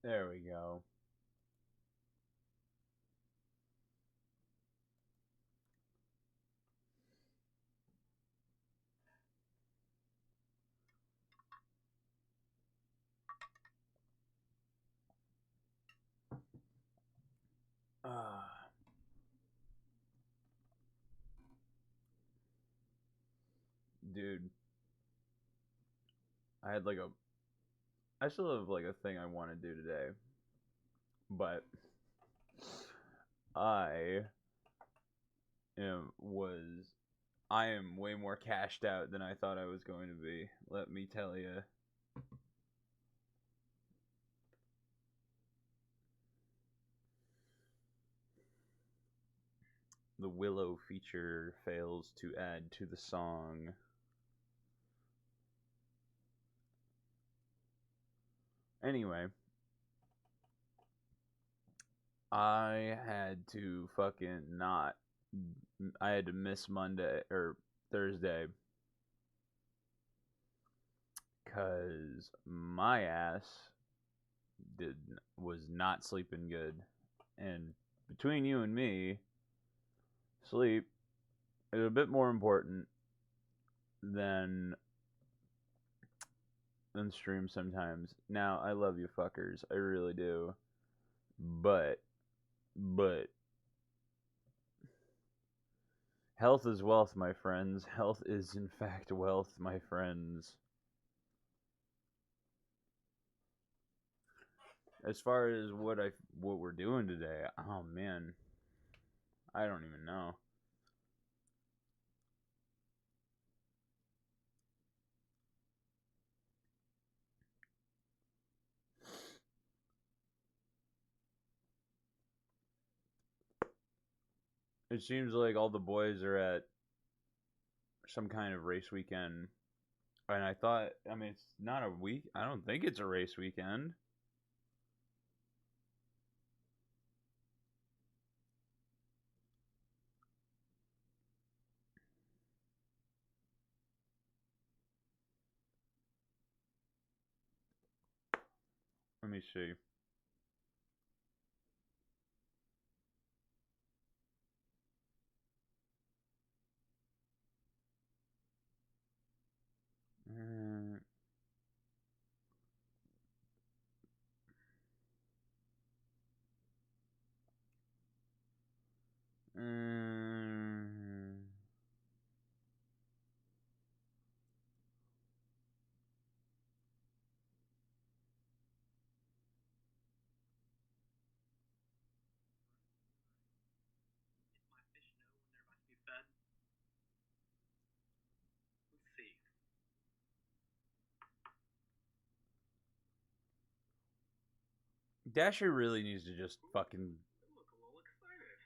There we go. Uh, dude, I had like a. I still have like a thing I want to do today, but I am was I am way more cashed out than I thought I was going to be. Let me tell you. The Willow feature fails to add to the song. Anyway, I had to fucking not. I had to miss Monday or Thursday because my ass did was not sleeping good, and between you and me, sleep is a bit more important than stream sometimes. Now I love you fuckers, I really do, but health is wealth, my friends. Health is in fact wealth, my friends. As far as what we're doing today, oh man, I don't even know. It seems like all the boys are at some kind of race weekend. And I thought, I mean, it's not a week. I don't think it's a race weekend. Let me see. Uh, uh, My fish know when they're about to be fed. Let's see. Dasher really needs to just fucking. They look a little excited.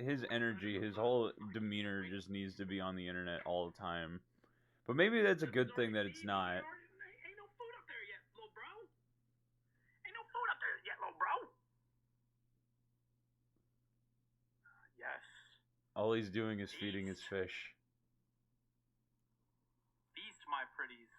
His energy, his whole demeanor just needs to be on the internet all the time. But maybe that's a good thing that it's not. Ain't no food up there yet, little bro. Ain't no food up there yet, little bro. Yes. All he's doing is feeding his fish. Feast, my pretties.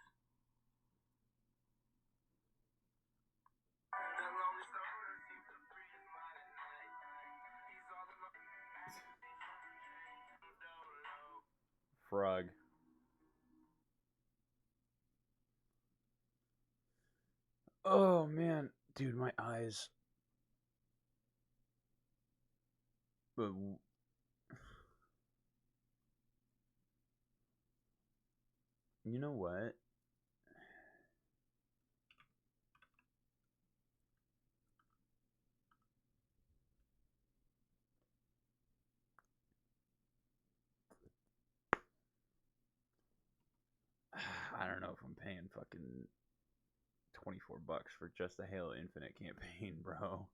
Frog. Oh man, dude, my eyes. But you know what? I don't know if I'm paying fucking $24 for just the Halo Infinite campaign, bro.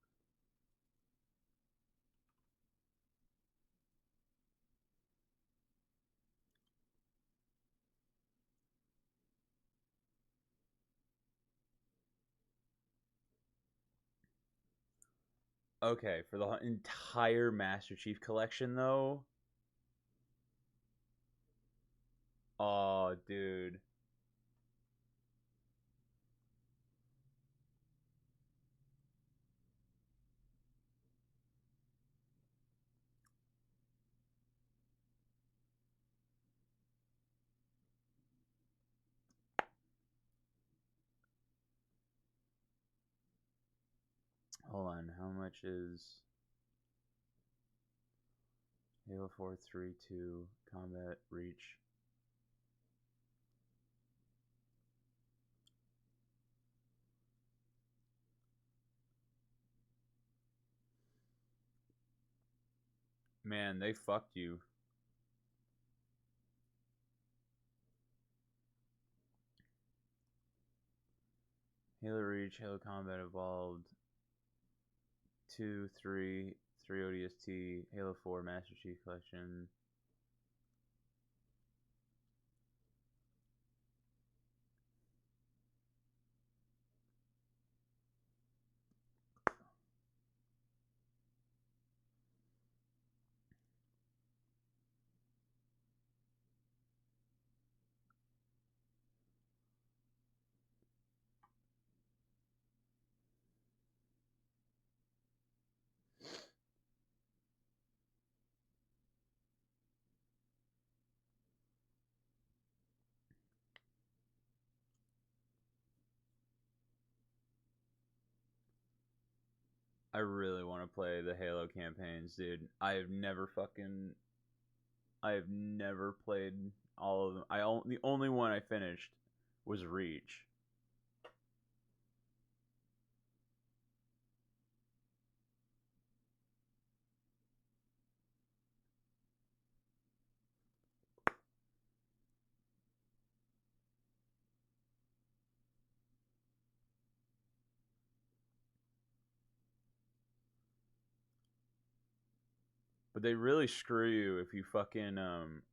Okay, for the entire Master Chief collection, though. Oh, dude. Hold on, how much is Halo 4 3-2 combat reach? Man, they fucked you. Halo Reach, Halo Combat Evolved, 2, 3, 3 ODST, Halo 4 Master Chief Collection. I really want to play the Halo campaigns, dude. I have never played all of them. The only one I finished was Reach. But they really screw you if you fucking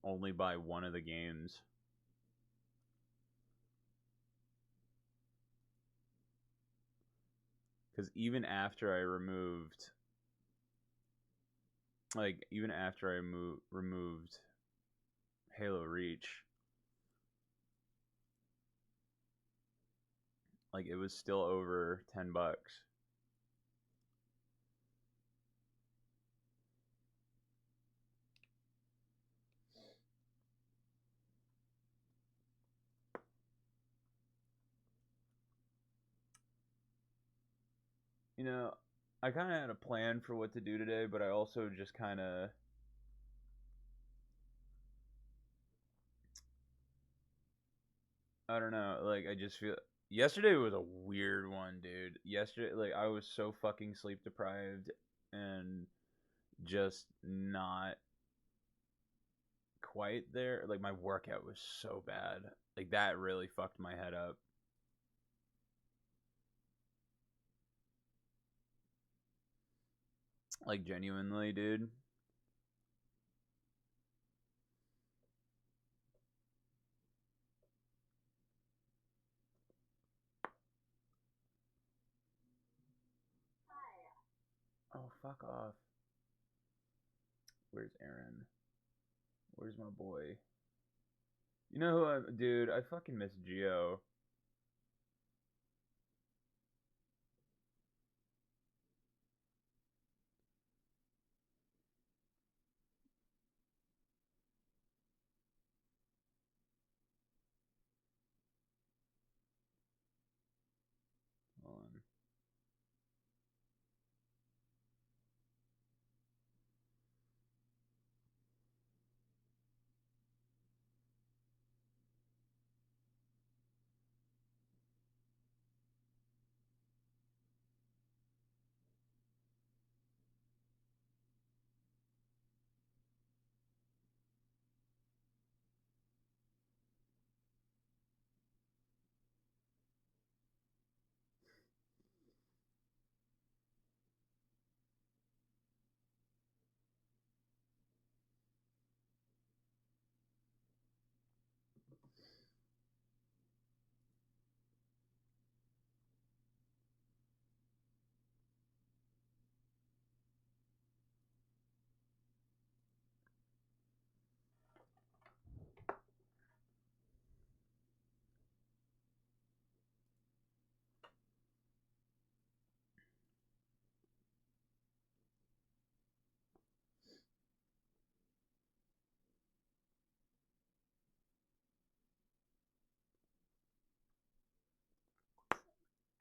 only buy one of the games. Because even after I removed, removed Halo Reach, like it was still over $10. You know, I kind of had a plan for what to do today, but I also just kind of I don't know, like I just feel yesterday was a weird one, dude. Yesterday, like I was so fucking sleep deprived and just not quite there. Like my workout was so bad. Like that really fucked my head up. Like genuinely, dude. Oh, fuck off. Where's Aaron? Where's my boy? You know who dude, I fucking miss Geo. Hold on.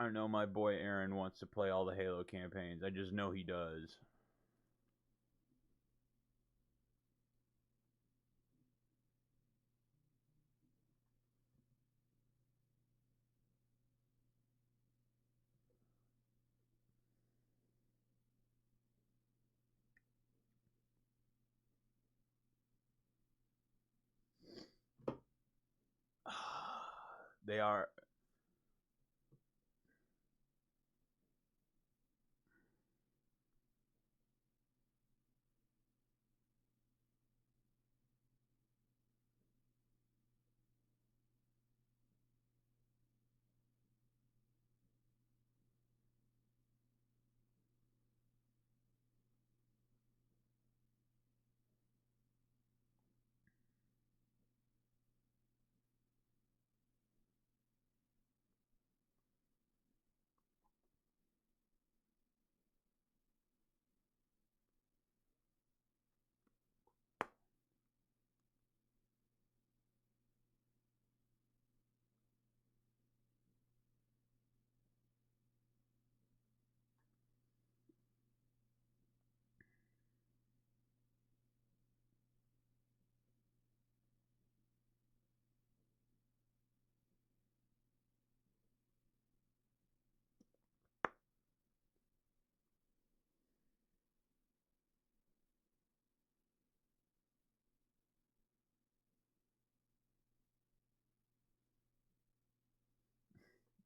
I know my boy Aaron wants to play all the Halo campaigns. I just know he does. They are.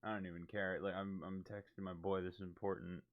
I don't even care. Like I'm texting my boy. This is important.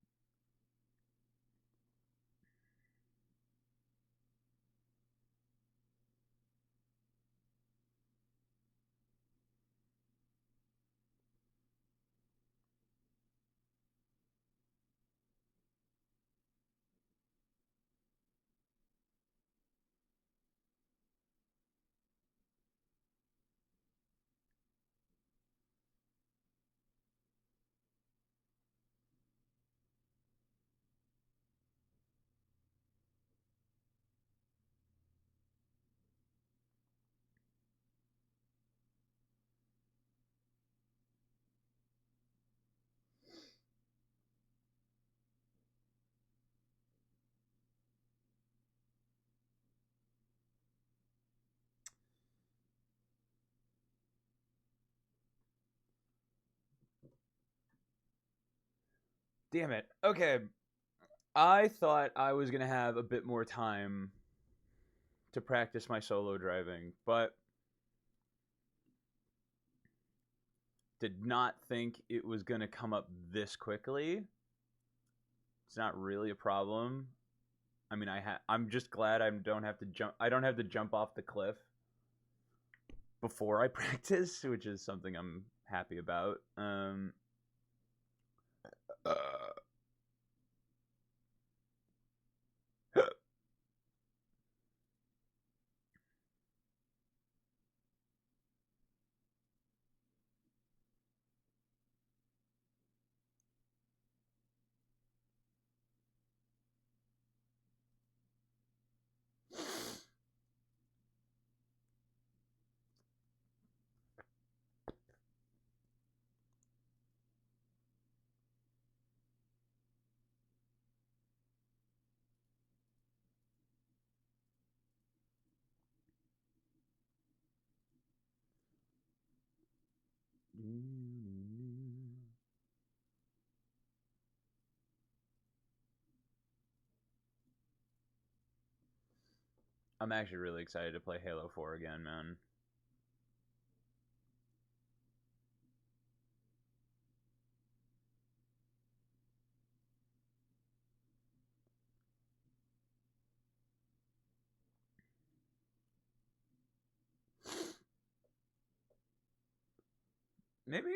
Damn it. Okay. I thought I was gonna have a bit more time to practice my solo driving, but did not think it was gonna come up this quickly. It's not really a problem. I mean, I'm just glad I don't have to jump. I don't have to jump off the cliff before I practice, which is something I'm happy about. Uh, I'm actually really excited to play Halo 4 again, man. Maybe,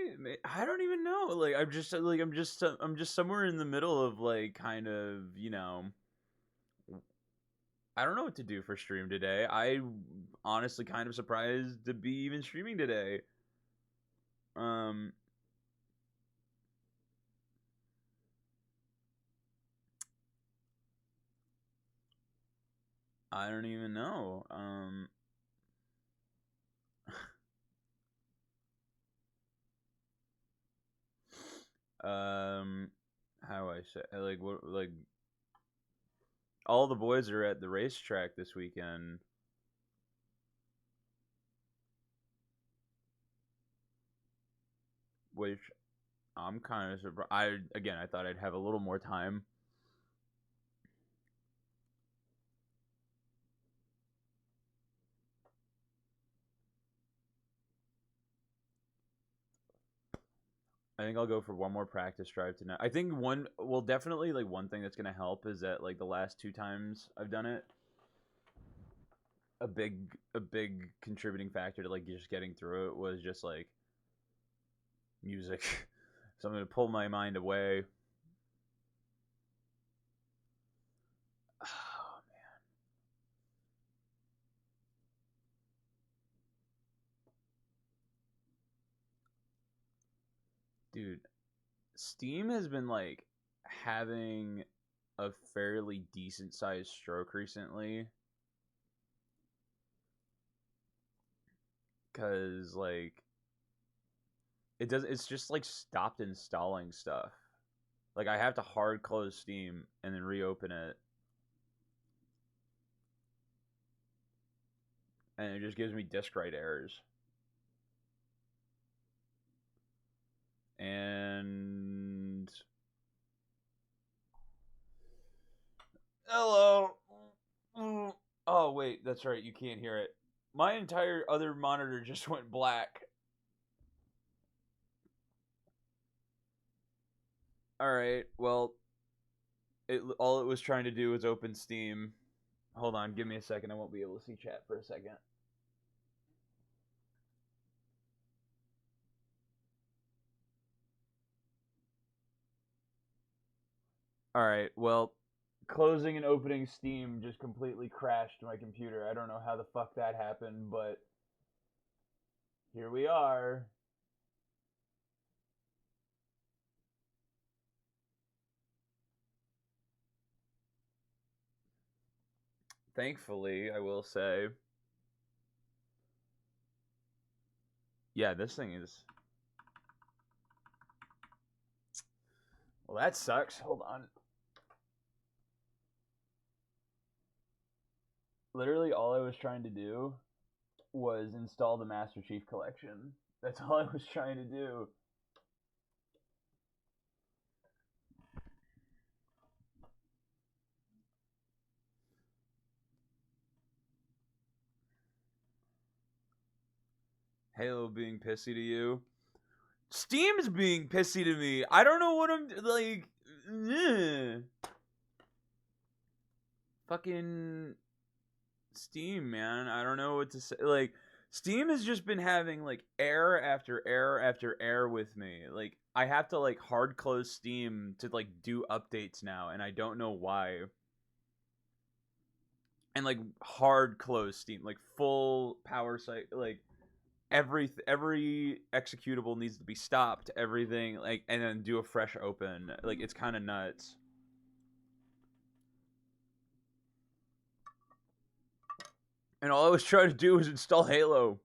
I don't even know. Like I'm just somewhere in the middle of like kind of, I don't know what to do for stream today. I honestly kind of surprised to be even streaming today. Um I don't even know. Um, how do I say like what like all the boys are at the racetrack this weekend. Which I'm kind of surprised. I thought I'd have a little more time. I think I'll go for one more practice drive tonight. I think definitely like one thing that's gonna help is that like the last two times I've done it, a big contributing factor to like just getting through it was just like music, something to pull my mind away. Oh, dude, Steam has been like having a fairly decent sized stroke recently because like it's just like stopped installing stuff. Like I have to hard close Steam and then reopen it, and it just gives me disk write errors. And hello. Oh wait, that's right. You can't hear it. My entire other monitor just went black. All right. Well, it all it was trying to do was open Steam. Hold on, give me a second. I won't be able to see chat for a second. All right. Well, closing and opening Steam just completely crashed my computer. I don't know how the fuck that happened, but here we are. Thankfully, I will say. Yeah, this thing is. Well, that sucks. Hold on. Literally, all I was trying to do was install the Master Chief Collection. That's all I was trying to do. Halo being pissy to you. Steam's being pissy to me. I don't know what I'm like. Fucking Steam, man. I don't know what to say. Like, Steam has just been having like error after error after error with me. Like, I have to like hard close Steam to like do updates now, and I don't know why. And like hard close Steam, like full power site, like every executable needs to be stopped. Everything like, and then do a fresh open. Like, it's kind of nuts. And all I was trying to do was install Halo.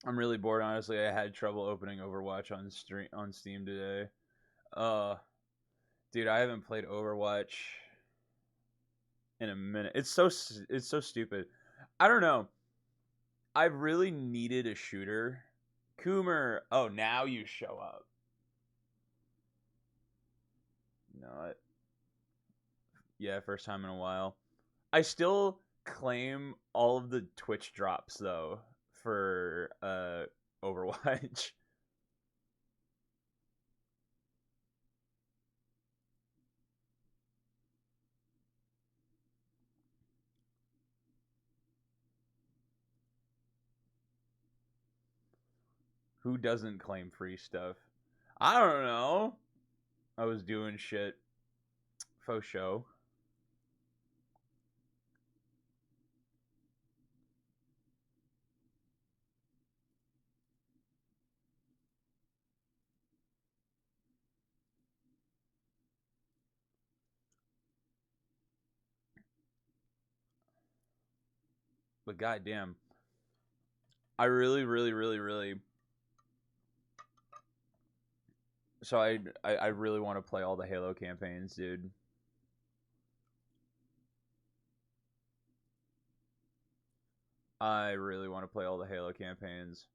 I'm really bored, honestly. I had trouble opening Overwatch on Steam today. Uh, dude, I haven't played Overwatch in a minute. It's so stupid. I don't know. I've really needed a shooter. Coomer, oh, now you show up. No, yeah, first time in a while. I still claim all of the Twitch drops though for Overwatch. Who doesn't claim free stuff? I don't know. I was doing shit. Faux show. But goddamn, I really, really, really, really. So I really want to play all the Halo campaigns, dude. I really want to play all the Halo campaigns.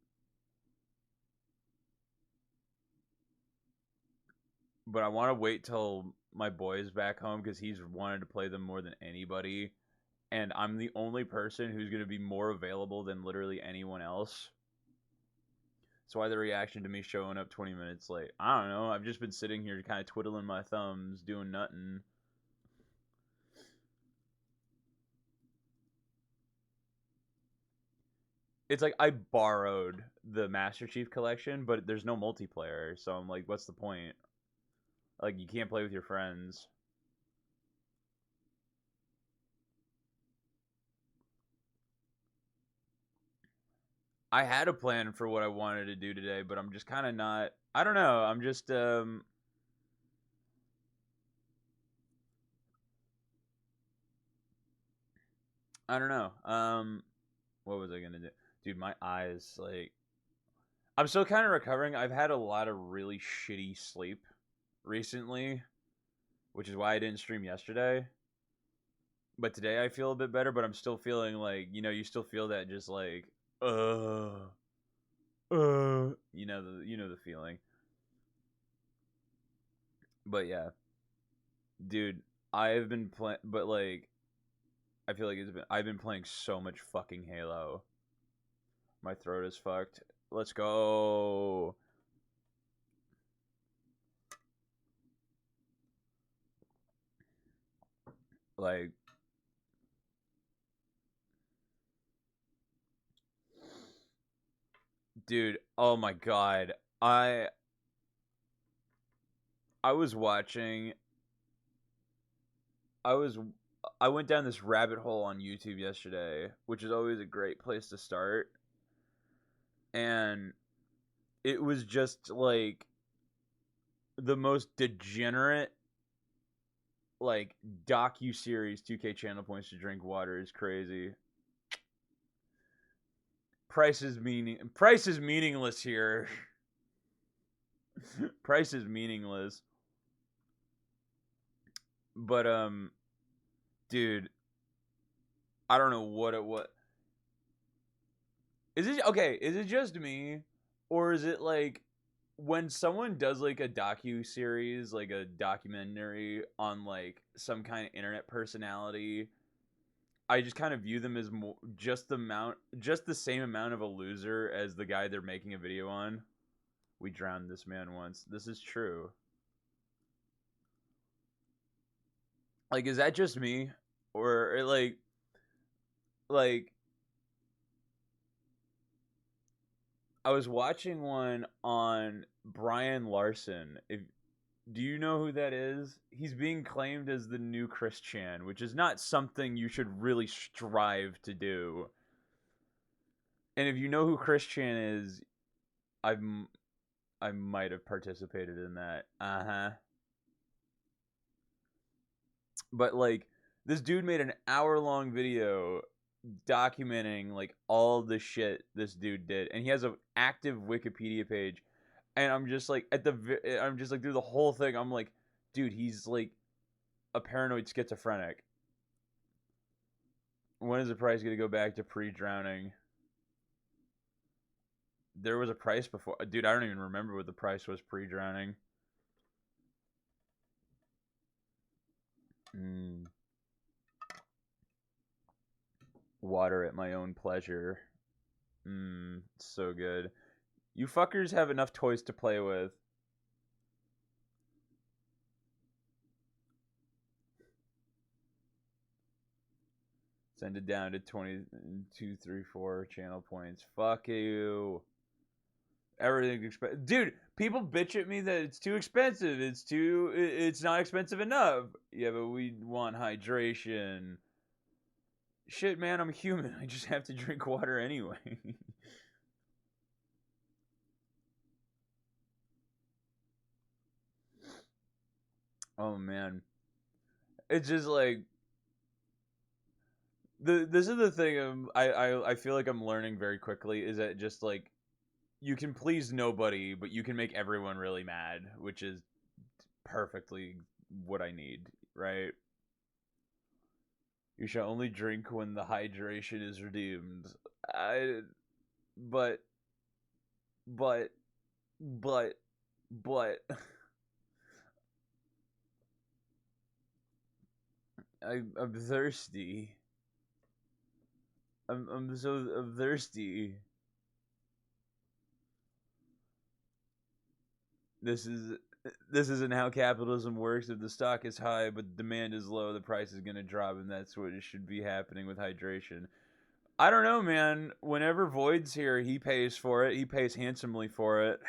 But I want to wait till my boy's back home because he's wanted to play them more than anybody. And I'm the only person who's going to be more available than literally anyone else. That's why the reaction to me showing up 20 minutes late. I don't know. I've just been sitting here kind of twiddling my thumbs, doing nothing. It's like I borrowed the Master Chief Collection, but there's no multiplayer. So I'm like, what's the point? Like, you can't play with your friends. I had a plan for what I wanted to do today, but I'm just kind of not. I don't know. I'm just I don't know. What was I gonna do, dude? My eyes, like, I'm still kind of recovering. I've had a lot of really shitty sleep recently, which is why I didn't stream yesterday. But today I feel a bit better. But I'm still feeling like, you still feel that just like, the feeling. But yeah, dude, I've been playing, but like, I feel like I've been playing so much fucking Halo. My throat is fucked. Let's go. Like, dude, oh my god. I was watching I was I went down this rabbit hole on YouTube yesterday, which is always a great place to start. And it was just like the most degenerate like docu-series. 2K channel points to drink water is crazy. Price is meaningless here. Price is meaningless. But dude, I don't know what it was. Is it okay? Is it just me, or is it like when someone does like a docu series, like a documentary on like some kind of internet personality? I just kind of view them as just the same amount of a loser as the guy they're making a video on. We drowned this man once. This is true. Like, is that just me, or like I was watching one on Brian Larson. If Do you know who that is? He's being claimed as the new Chris Chan, which is not something you should really strive to do. And if you know who Chris Chan is, I've I might have participated in that. Uh-huh. But like this dude made an hour-long video documenting like all the shit this dude did, and he has an active Wikipedia page. And I'm just like I'm just like through the whole thing. I'm like, dude, he's like a paranoid schizophrenic. When is the price going to go back to pre-drowning? There was a price before. Dude, I don't even remember what the price was pre-drowning. Mm. Water at my own pleasure. So good. You fuckers have enough toys to play with. Send it down to 22, 3, 4 channel points. Fuck you. Everything's expensive. Dude, people bitch at me that it's too expensive. It's not expensive enough. Yeah, but we want hydration. Shit, man, I'm human. I just have to drink water anyway. Oh, man. It's just like, This is the thing. I feel like I'm learning very quickly is that just like you can please nobody, but you can make everyone really mad, which is perfectly what I need, right? You shall only drink when the hydration is redeemed. I, but, but, but, but, I'm thirsty. I'm thirsty. This is this isn't how capitalism works. If the stock is high but demand is low, the price is gonna drop, and that's what should be happening with hydration. I don't know, man. Whenever Void's here, he pays for it. He pays handsomely for it.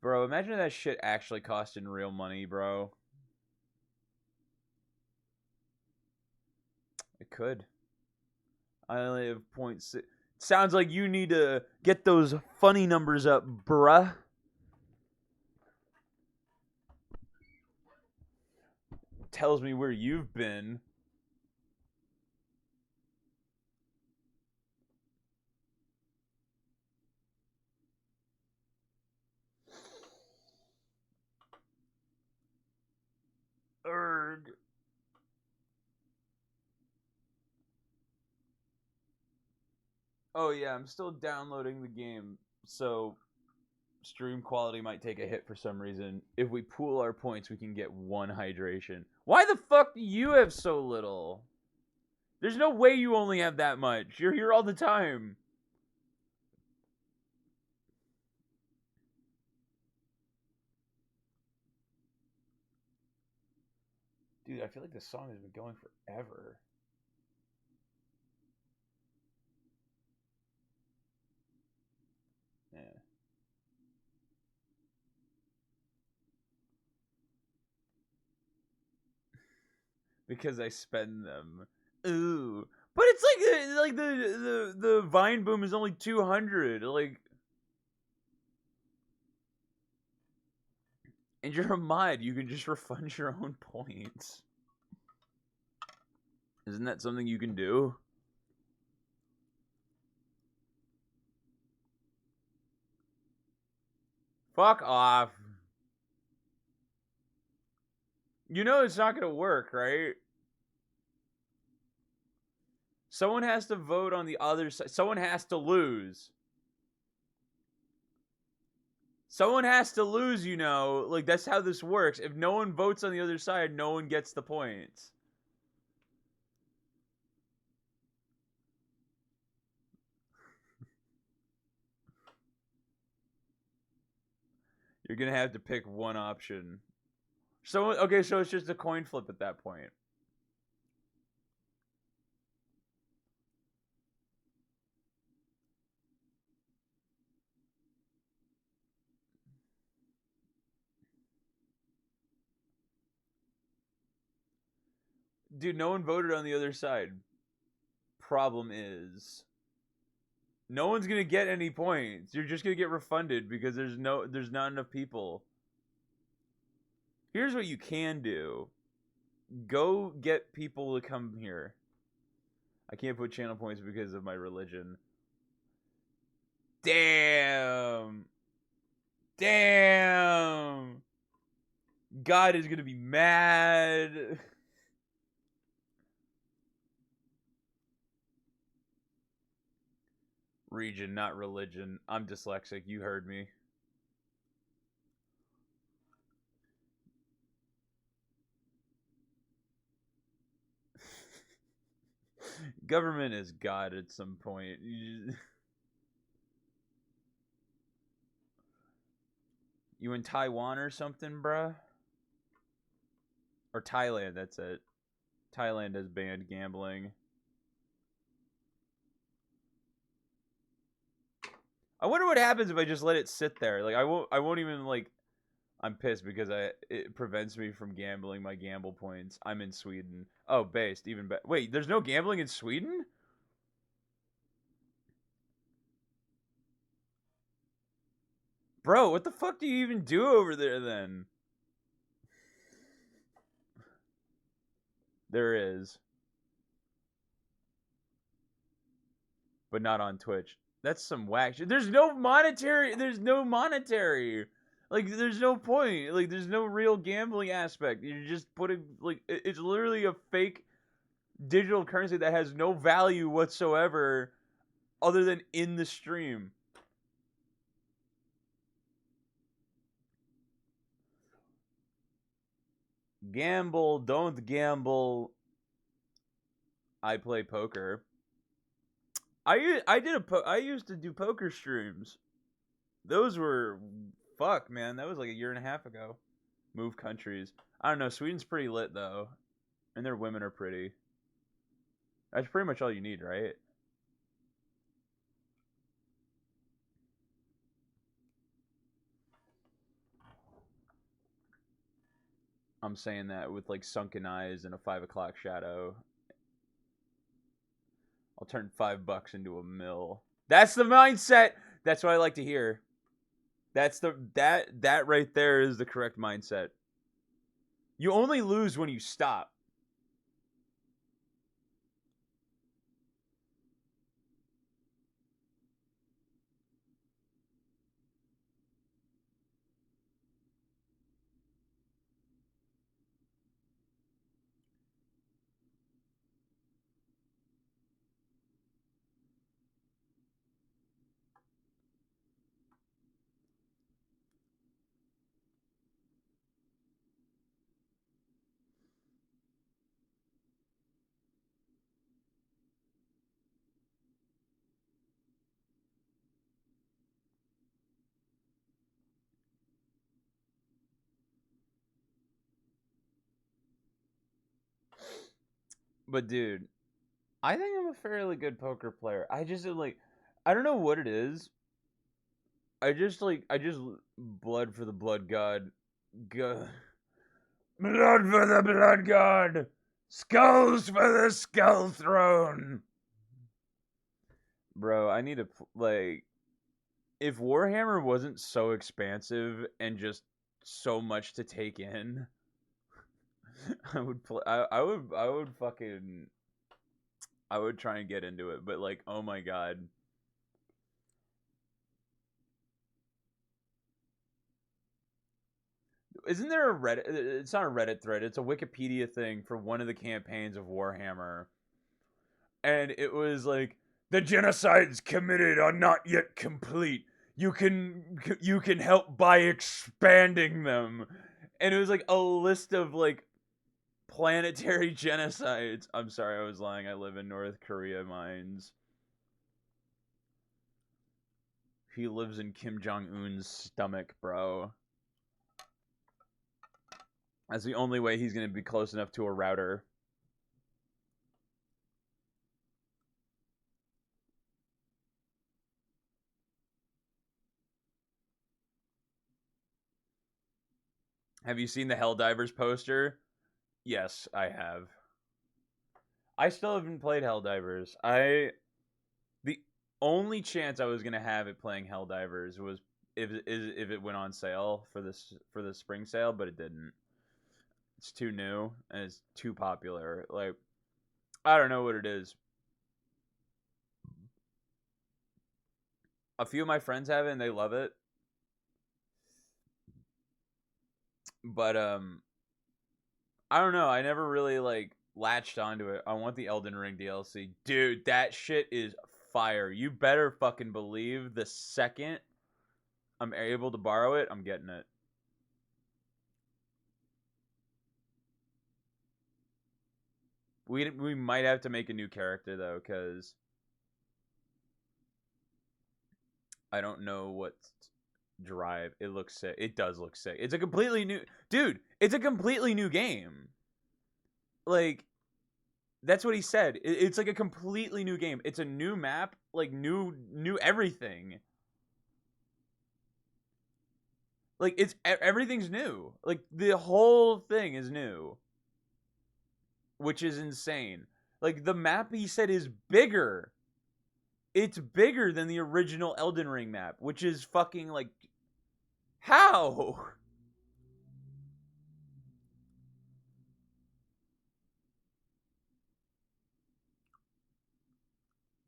Bro, imagine if that shit actually cost in real money, bro. It could. I only have 0.6. Sounds like you need to get those funny numbers up, bruh. Tells me where you've been. Erg. Oh yeah, I'm still downloading the game, so stream quality might take a hit for some reason. If we pool our points, we can get 1 hydration. Why the fuck do you have so little? There's no way you only have that much. You're here all the time. Dude, I feel like this song has been going forever. Yeah. Because I spend them. Ooh. But it's like the Vine Boom is only 200. Like, and you're a mod, you can just refund your own points. Isn't that something you can do? Fuck off. You know it's not gonna work, right? Someone has to vote on the other side. Someone has to lose. Someone has to lose, you know. Like, that's how this works. If no one votes on the other side, no one gets the points. You're gonna have to pick one option. So okay, so it's just a coin flip at that point. Dude, no one voted on the other side. Problem is, no one's gonna get any points. You're just gonna get refunded because there's not enough people. Here's what you can do. Go get people to come here. I can't put channel points because of my religion. Damn. Damn. God is gonna be mad. Region, not religion. I'm dyslexic. You heard me. Government is God at some point. You in Taiwan or something, bruh? Or Thailand, that's it. Thailand has banned gambling. I wonder what happens if I just let it sit there. Like I won't even like I'm pissed because it prevents me from gambling my gamble points. I'm in Sweden. Oh, based even better. Wait, there's no gambling in Sweden? Bro, what the fuck do you even do over there then? There is. But not on Twitch. That's some whack shit. There's no monetary. Like, there's no point. Like, there's no real gambling aspect. You're just putting, like, it's literally a fake digital currency that has no value whatsoever other than in the stream. Gamble, don't gamble. I play poker. I used to do poker streams. Those were fuck, man. That was like a year and a half ago. Move countries. I don't know. Sweden's pretty lit though, and their women are pretty. That's pretty much all you need, right? I'm saying that with like sunken eyes and a 5 o'clock shadow. I'll turn $5 into a mill. That's the mindset. That's what I like to hear. That right there is the correct mindset. You only lose when you stop. But dude, I think I'm a fairly good poker player. I just like, I don't know what it is. I just blood for the blood god. Blood for the blood god. Skulls for the skull throne. Bro, I need to like, if Warhammer wasn't so expansive and just so much to take in, I would play. I would fucking. I would try and get into it, but like, oh my god. Isn't there a Reddit? It's not a Reddit thread. It's a Wikipedia thing for one of the campaigns of Warhammer, and it was like the genocides committed are not yet complete. You can help by expanding them, and it was like a list of like planetary genocides. I'm sorry, I was lying. I live in North Korea mines. He lives in Kim Jong Un's stomach, bro. That's the only way he's gonna be close enough to a router. Have you seen the Helldivers poster? Yes, I have. I still haven't played Helldivers. The only chance I was gonna have at playing Helldivers was if it went on sale for the spring sale, but it didn't. It's too new and it's too popular. Like, I don't know what it is. A few of my friends have it and they love it. But I don't know. I never really like latched onto it. I want the Elden Ring DLC. Dude, that shit is fire. You better fucking believe the second I'm able to borrow it, I'm getting it. We might have to make a new character though, cuz I don't know what drive. It looks sick. It does look sick. It's a completely new dude. It's a completely new game. Like, that's what he said. It's like a completely new game. It's a new map, like new everything. Like, it's everything's new. Like, the whole thing is new, which is insane. Like, the map he said is bigger. It's bigger than the original Elden Ring map, which is fucking like How?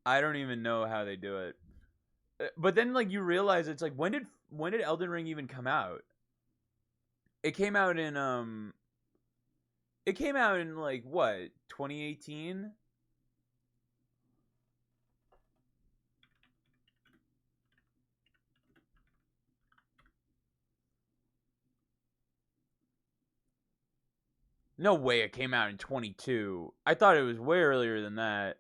I don't even know how they do it. But then like you realize it's like when did Elden Ring even come out? It came out in it came out in like what, 2018? No way it came out in 22. I thought it was way earlier than that.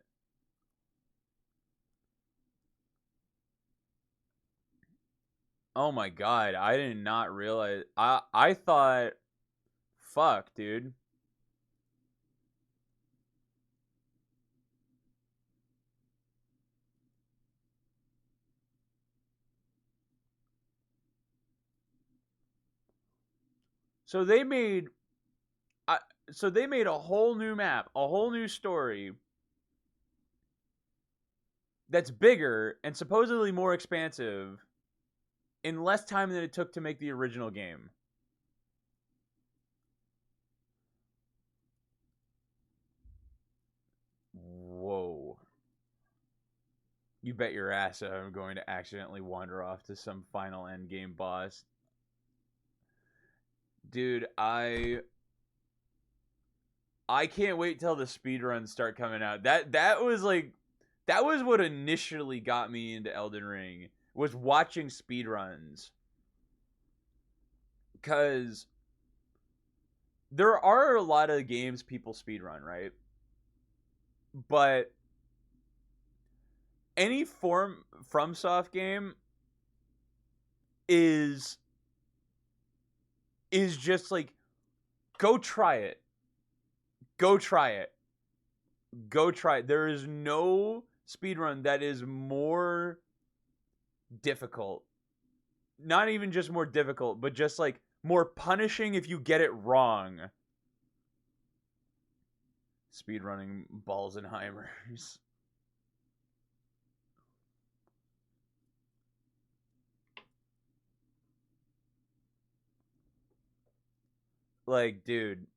Oh my god, I did not realize. I thought, fuck, dude. So they made I, so they made a whole new map, a whole new story that's bigger and supposedly more expansive in less time than it took to make the original game. Whoa. You bet your ass I'm going to accidentally wander off to some final end game boss. Dude, I can't wait till the speedruns start coming out. That was like that was what initially got me into Elden Ring, was watching speedruns. Cuz there are a lot of games people speedrun, right? But any form FromSoft game is is just like, go try it. Go try it. Go try it. There is no speedrun that is more difficult. Not even just more difficult, but just like more punishing if you get it wrong. Speedrunning Balsenheimers. Like, dude.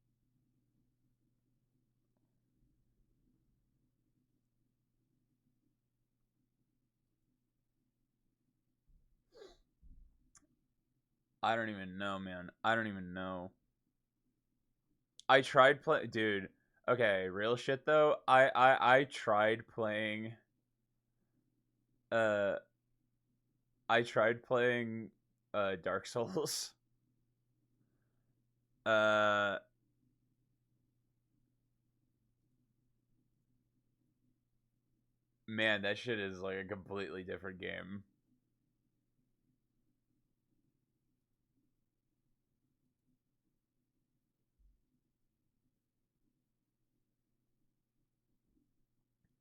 I don't even know, man. I don't even know. I tried play, dude. Okay, real shit though. I tried playing. Uh, I tried playing. Dark Souls. Uh, man, that shit is like a completely different game.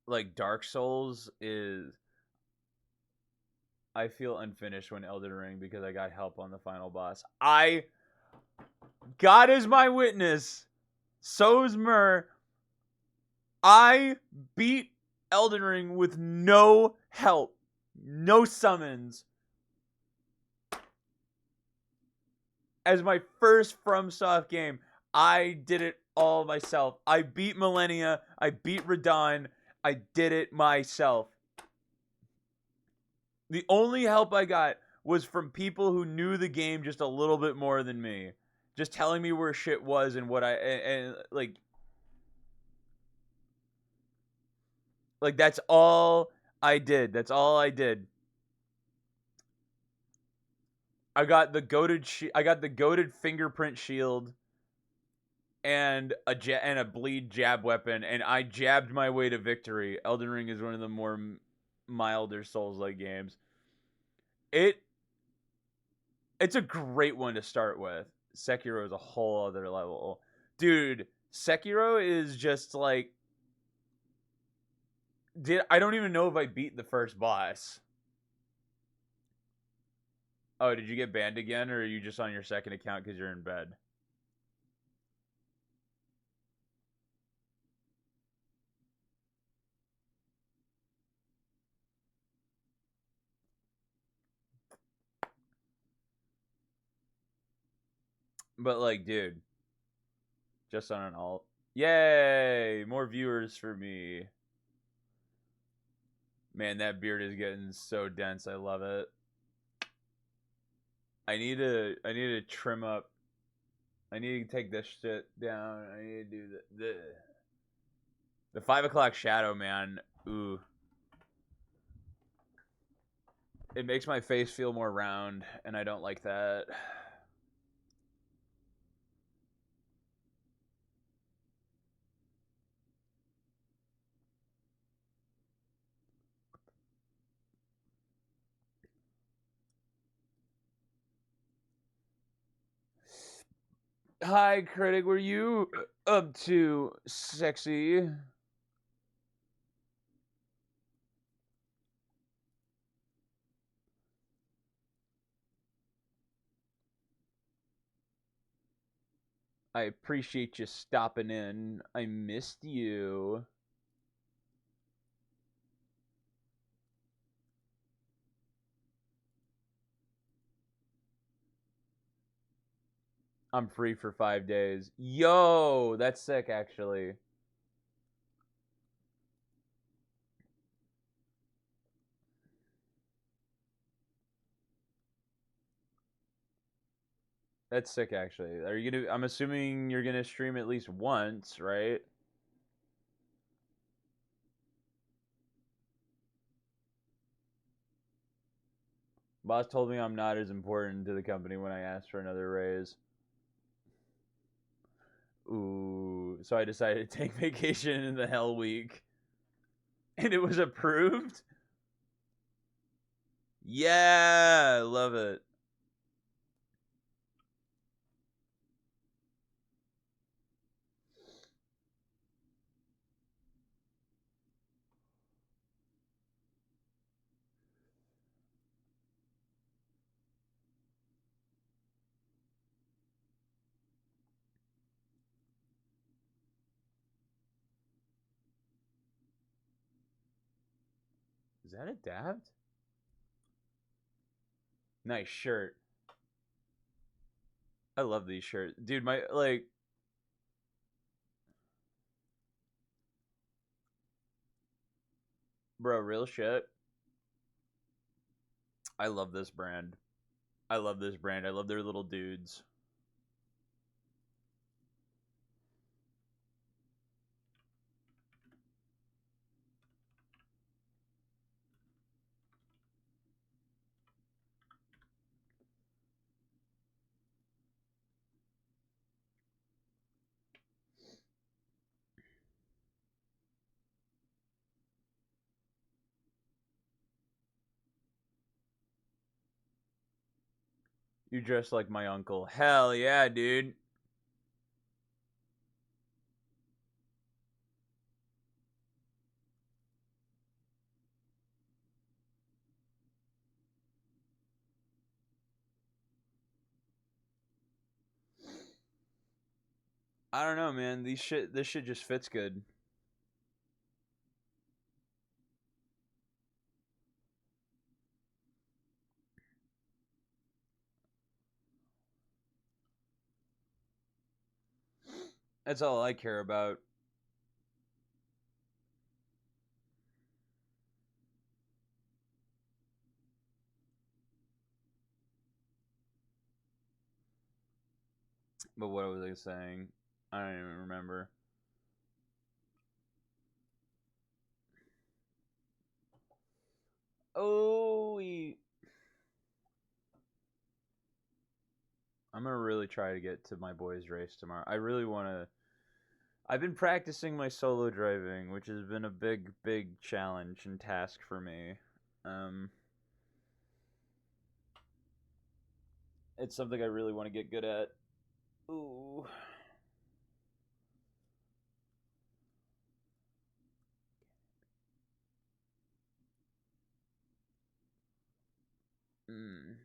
Like Dark Souls is. I feel unfinished when Elden Ring because I got help on the final boss. God is my witness. So's Myrrh. I beat Elden Ring with no help, no summons. As my first FromSoft game, I did it all myself. I beat Millennia. I beat Radon. I did it myself. The only help I got was from people who knew the game just a little bit more than me, just telling me where shit was and what and like that's all I did. That's all I did. I got the goaded fingerprint shield and a bleed jab weapon, and I jabbed my way to victory. Elden Ring is one of the more milder Souls-like games. It it's a great one to start with. Sekiro is a whole other level, dude. Sekiro is just like, I don't even know if I beat the first boss. Oh, did you get banned again, or are you just on your second account because you're in bed? But like, dude, just on an alt. Yay! More viewers for me. Man, that beard is getting so dense. I love it. I need to trim up. I need to take this shit down. I need to do the 5 o'clock shadow, man. Ooh, it makes my face feel more round, and I don't like that. Hi, critic. Were you up to, sexy? I appreciate you stopping in. I missed you. I'm free for 5 days. Yo, that's sick, actually. That's sick, actually. Are you gonna? I'm assuming you're gonna stream at least once, right? Boss told me I'm not as important to the company when I asked for another raise. Ooh, so I decided to take vacation in the hell week, and it was approved. Yeah, love it. Is that a dabbed? Nice shirt. I love these shirts, dude. My like, bro, real shit. I love this brand. I love this brand. I love their little dudes. You dress like my uncle. Hell yeah, dude. I don't know, man. This shit just fits good. That's all I care about. But what was I saying? I don't even remember. Oh, I'm gonna really try to get to my boys' race tomorrow. I really want to. I've been practicing my solo driving, which has been a big, big challenge and task for me. Um, it's something I really want to get good at. Ooh. Mm.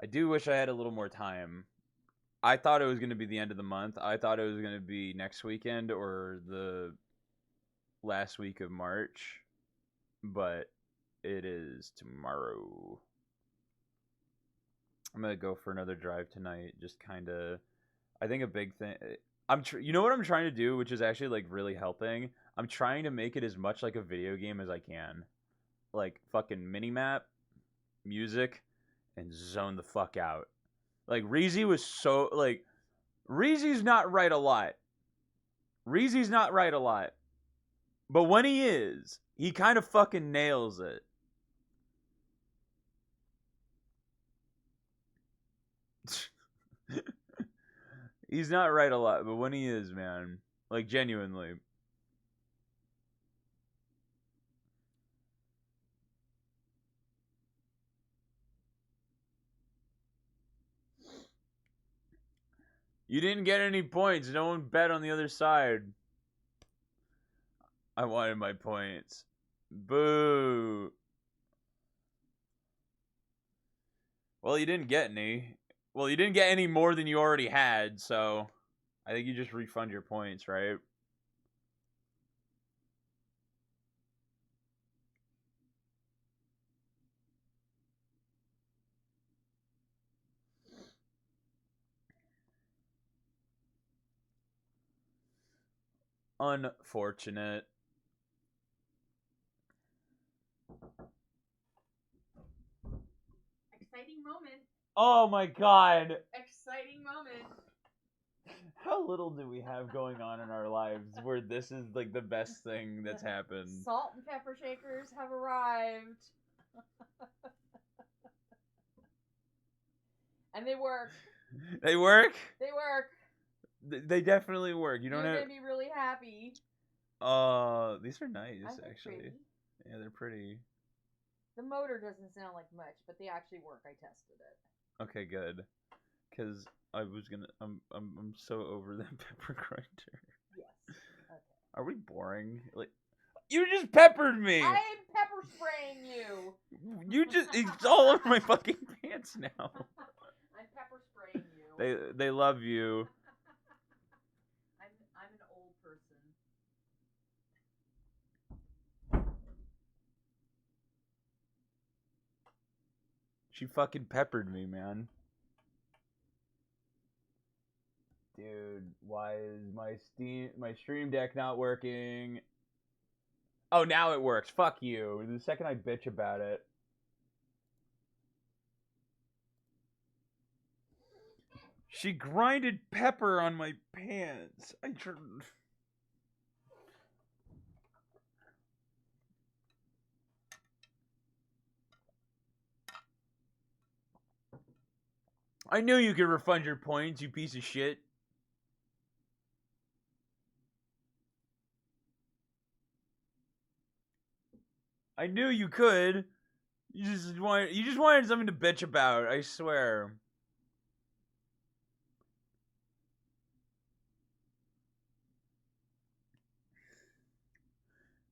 I do wish I had a little more time. I thought it was going to be the end of the month. I thought it was going to be next weekend or the last week of March, but it is tomorrow. I'm going to go for another drive tonight. Just kind of, I think a big thing. You know what I'm trying to do, which is actually like really helping. I'm trying to make it as much like a video game as I can, like fucking mini map, music, and zone the fuck out. Like Reezy was so like Reezy's not right a lot. Reezy's not right a lot. But when he is, he kind of fucking nails it. He's not right a lot, but when he is, man, like genuinely. You didn't get any points. No one bet on the other side. I wanted my points. Boo. Well, you didn't get any. Well, you didn't get any more than you already had, so I think you just refund your points, right? Unfortunate. Exciting moment. Oh my god. Exciting moment. How little do we have going on in our lives where this is like the best thing that's happened? Salt and pepper shakers have arrived. And they work. They work? They work. They definitely work. You You're don't have. gonna be really happy. These are nice, Aren't they actually. pretty? Yeah, they're pretty. The motor doesn't sound like much, but they actually work. I tested it. Okay, good. Cause I was gonna. I'm so over that pepper grinder. Yes. Okay. Are we boring? Like, you just peppered me. I am pepper spraying you. You just. It's all over my fucking pants now. I'm pepper spraying you. They love you. I'm an old person. She fucking peppered me, man. Dude, why is my stream deck not working? Oh, now it works. Fuck you. The second I bitch about it. She grinded pepper on my pants. I knew you could refund your points, you piece of shit. I knew you could. You just wanted something to bitch about, I swear.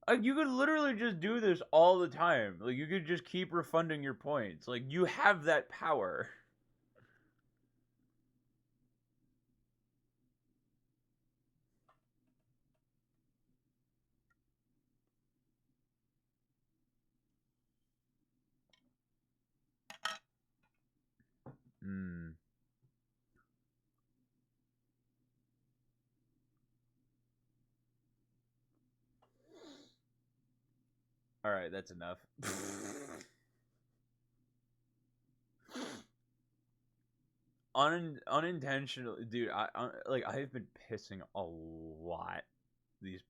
Like, you could literally just do this all the time. Like, you could just keep refunding your points. Like, you have that power. Hmm. Alright, that's enough. Unintentionally, dude. I've been pissing a lot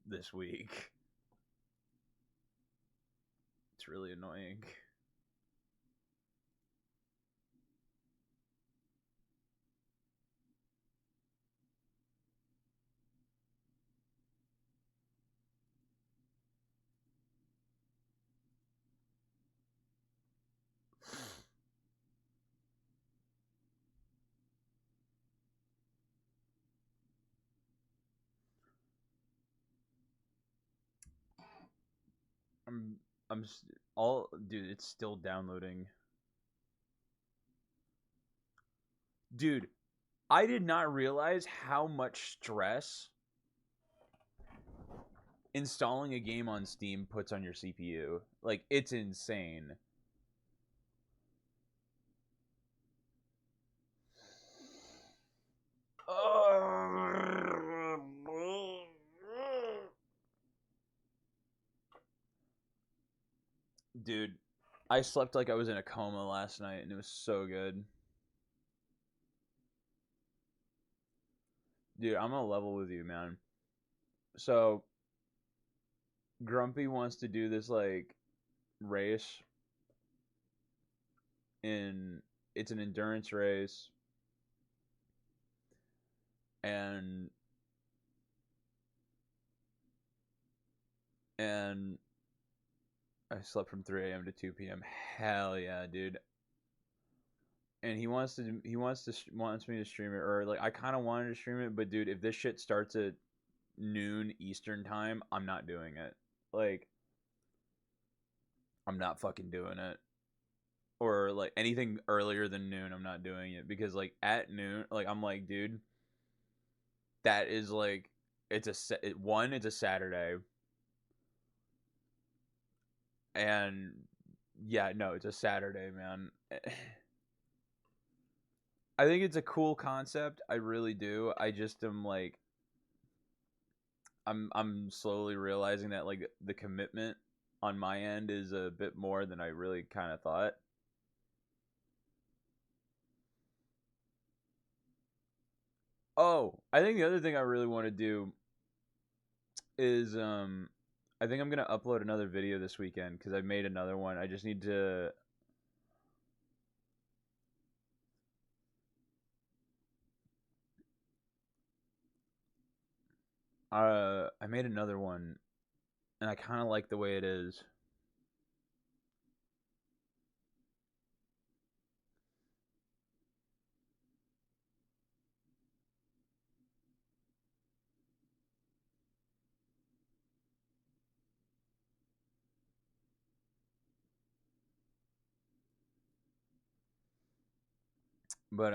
this week. It's really annoying. I'm I'm all dude. It's still downloading. Dude, I did not realize how much stress installing a game on Steam puts on your CPU. Like, it's insane. Dude, I slept like I was in a coma last night, and it was so good. Dude, I'm gonna level with you, man. So, Grumpy wants to do this, like, race in... It's an endurance race, and... And... I slept from 3 a.m. to 2 p.m. Hell yeah, dude. And he wants me to stream it, or like I kind of wanted to stream it, but dude, if this shit starts at noon Eastern time, I'm not doing it. Like, I'm not fucking doing it. Or like anything earlier than noon, I'm not doing it, because like at noon, like I'm like, dude, that is like, it's a Saturday, and yeah, no, it's a Saturday, man. I think it's a cool concept. I really do. I just am like, I'm slowly realizing that like the commitment on my end is a bit more than I really kind of thought. Oh, I think the other thing I really want to do is I think I'm gonna upload another video this weekend, because I made another one. I just need to I made another one, and I kind of like the way it is. But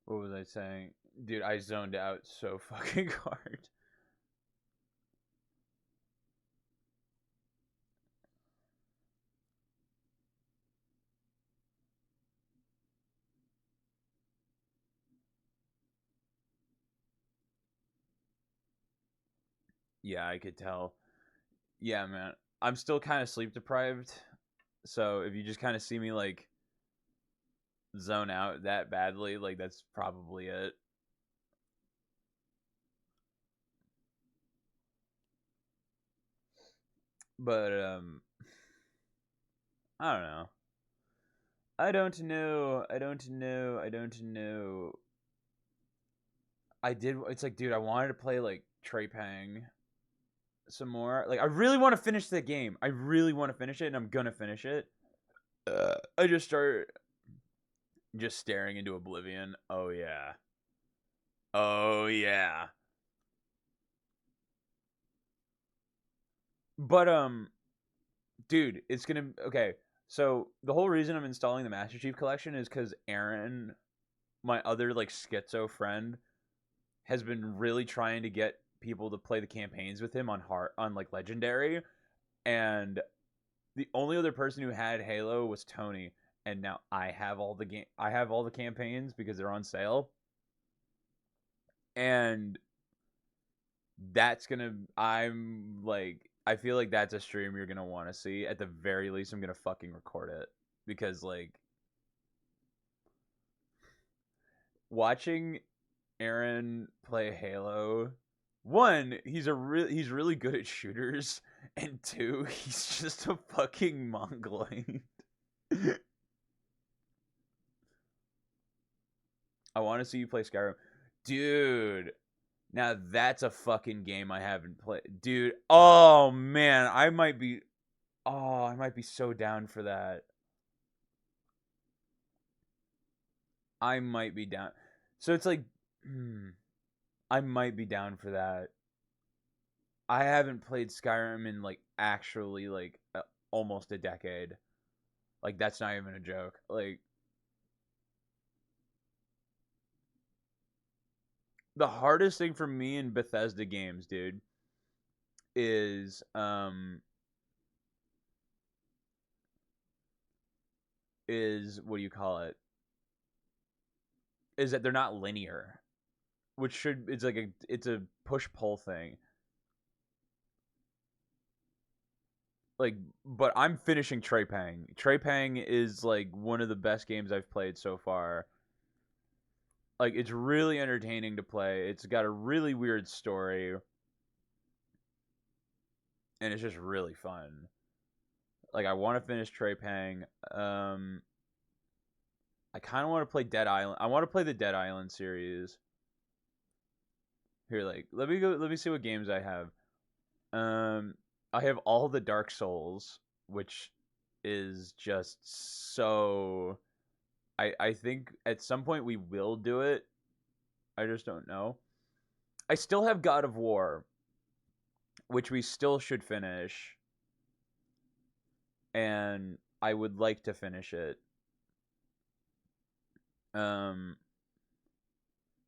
what was I saying? Dude, I zoned out so fucking hard. Yeah, I could tell. Yeah, man. I'm still kind of sleep deprived. So if you just kind of see me like zone out that badly, like that's probably it. But I don't know. I don't know. I don't know. I don't know. I did. It's like, dude, I wanted to play like Trepang some more. Like, I really want to finish the game. I really want to finish it, and I'm gonna finish it. I just started just staring into oblivion. Oh yeah. Oh yeah. But dude, it's gonna okay. So the whole reason I'm installing the Master Chief Collection is because Aaron, my other like schizo friend, has been really trying to get people to play the campaigns with him on like Legendary, and the only other person who had Halo was Tony, and now I have all the campaigns because they're on sale, and I'm like, I feel like that's a stream you're gonna want to see. At the very least, I'm gonna fucking record it, because like watching Aaron play Halo, one, he's really good at shooters, and two, he's just a fucking mongoloid. I want to see you play Skyrim, dude. Now that's a fucking game I haven't played, dude. Oh man, I might be so down for that. I might be down. So it's like, I might be down for that. I haven't played Skyrim in like actually like almost a decade. Like that's not even a joke. Like the hardest thing for me in Bethesda games, dude, is what do you call it? Is that they're not linear, which should it's a push pull thing. Like, but I'm finishing Trepang. Trepang is like one of the best games I've played so far. Like, it's really entertaining to play. It's got a really weird story, and it's just really fun. Like, I want to finish Trepang. I kind of want to play Dead Island. I want to play the Dead Island series. Here, like, let me go. Let me see what games I have. I have all the Dark Souls, which is just so. I think at some point we will do it. I just don't know. I still have God of War, which we still should finish, and I would like to finish it. Um,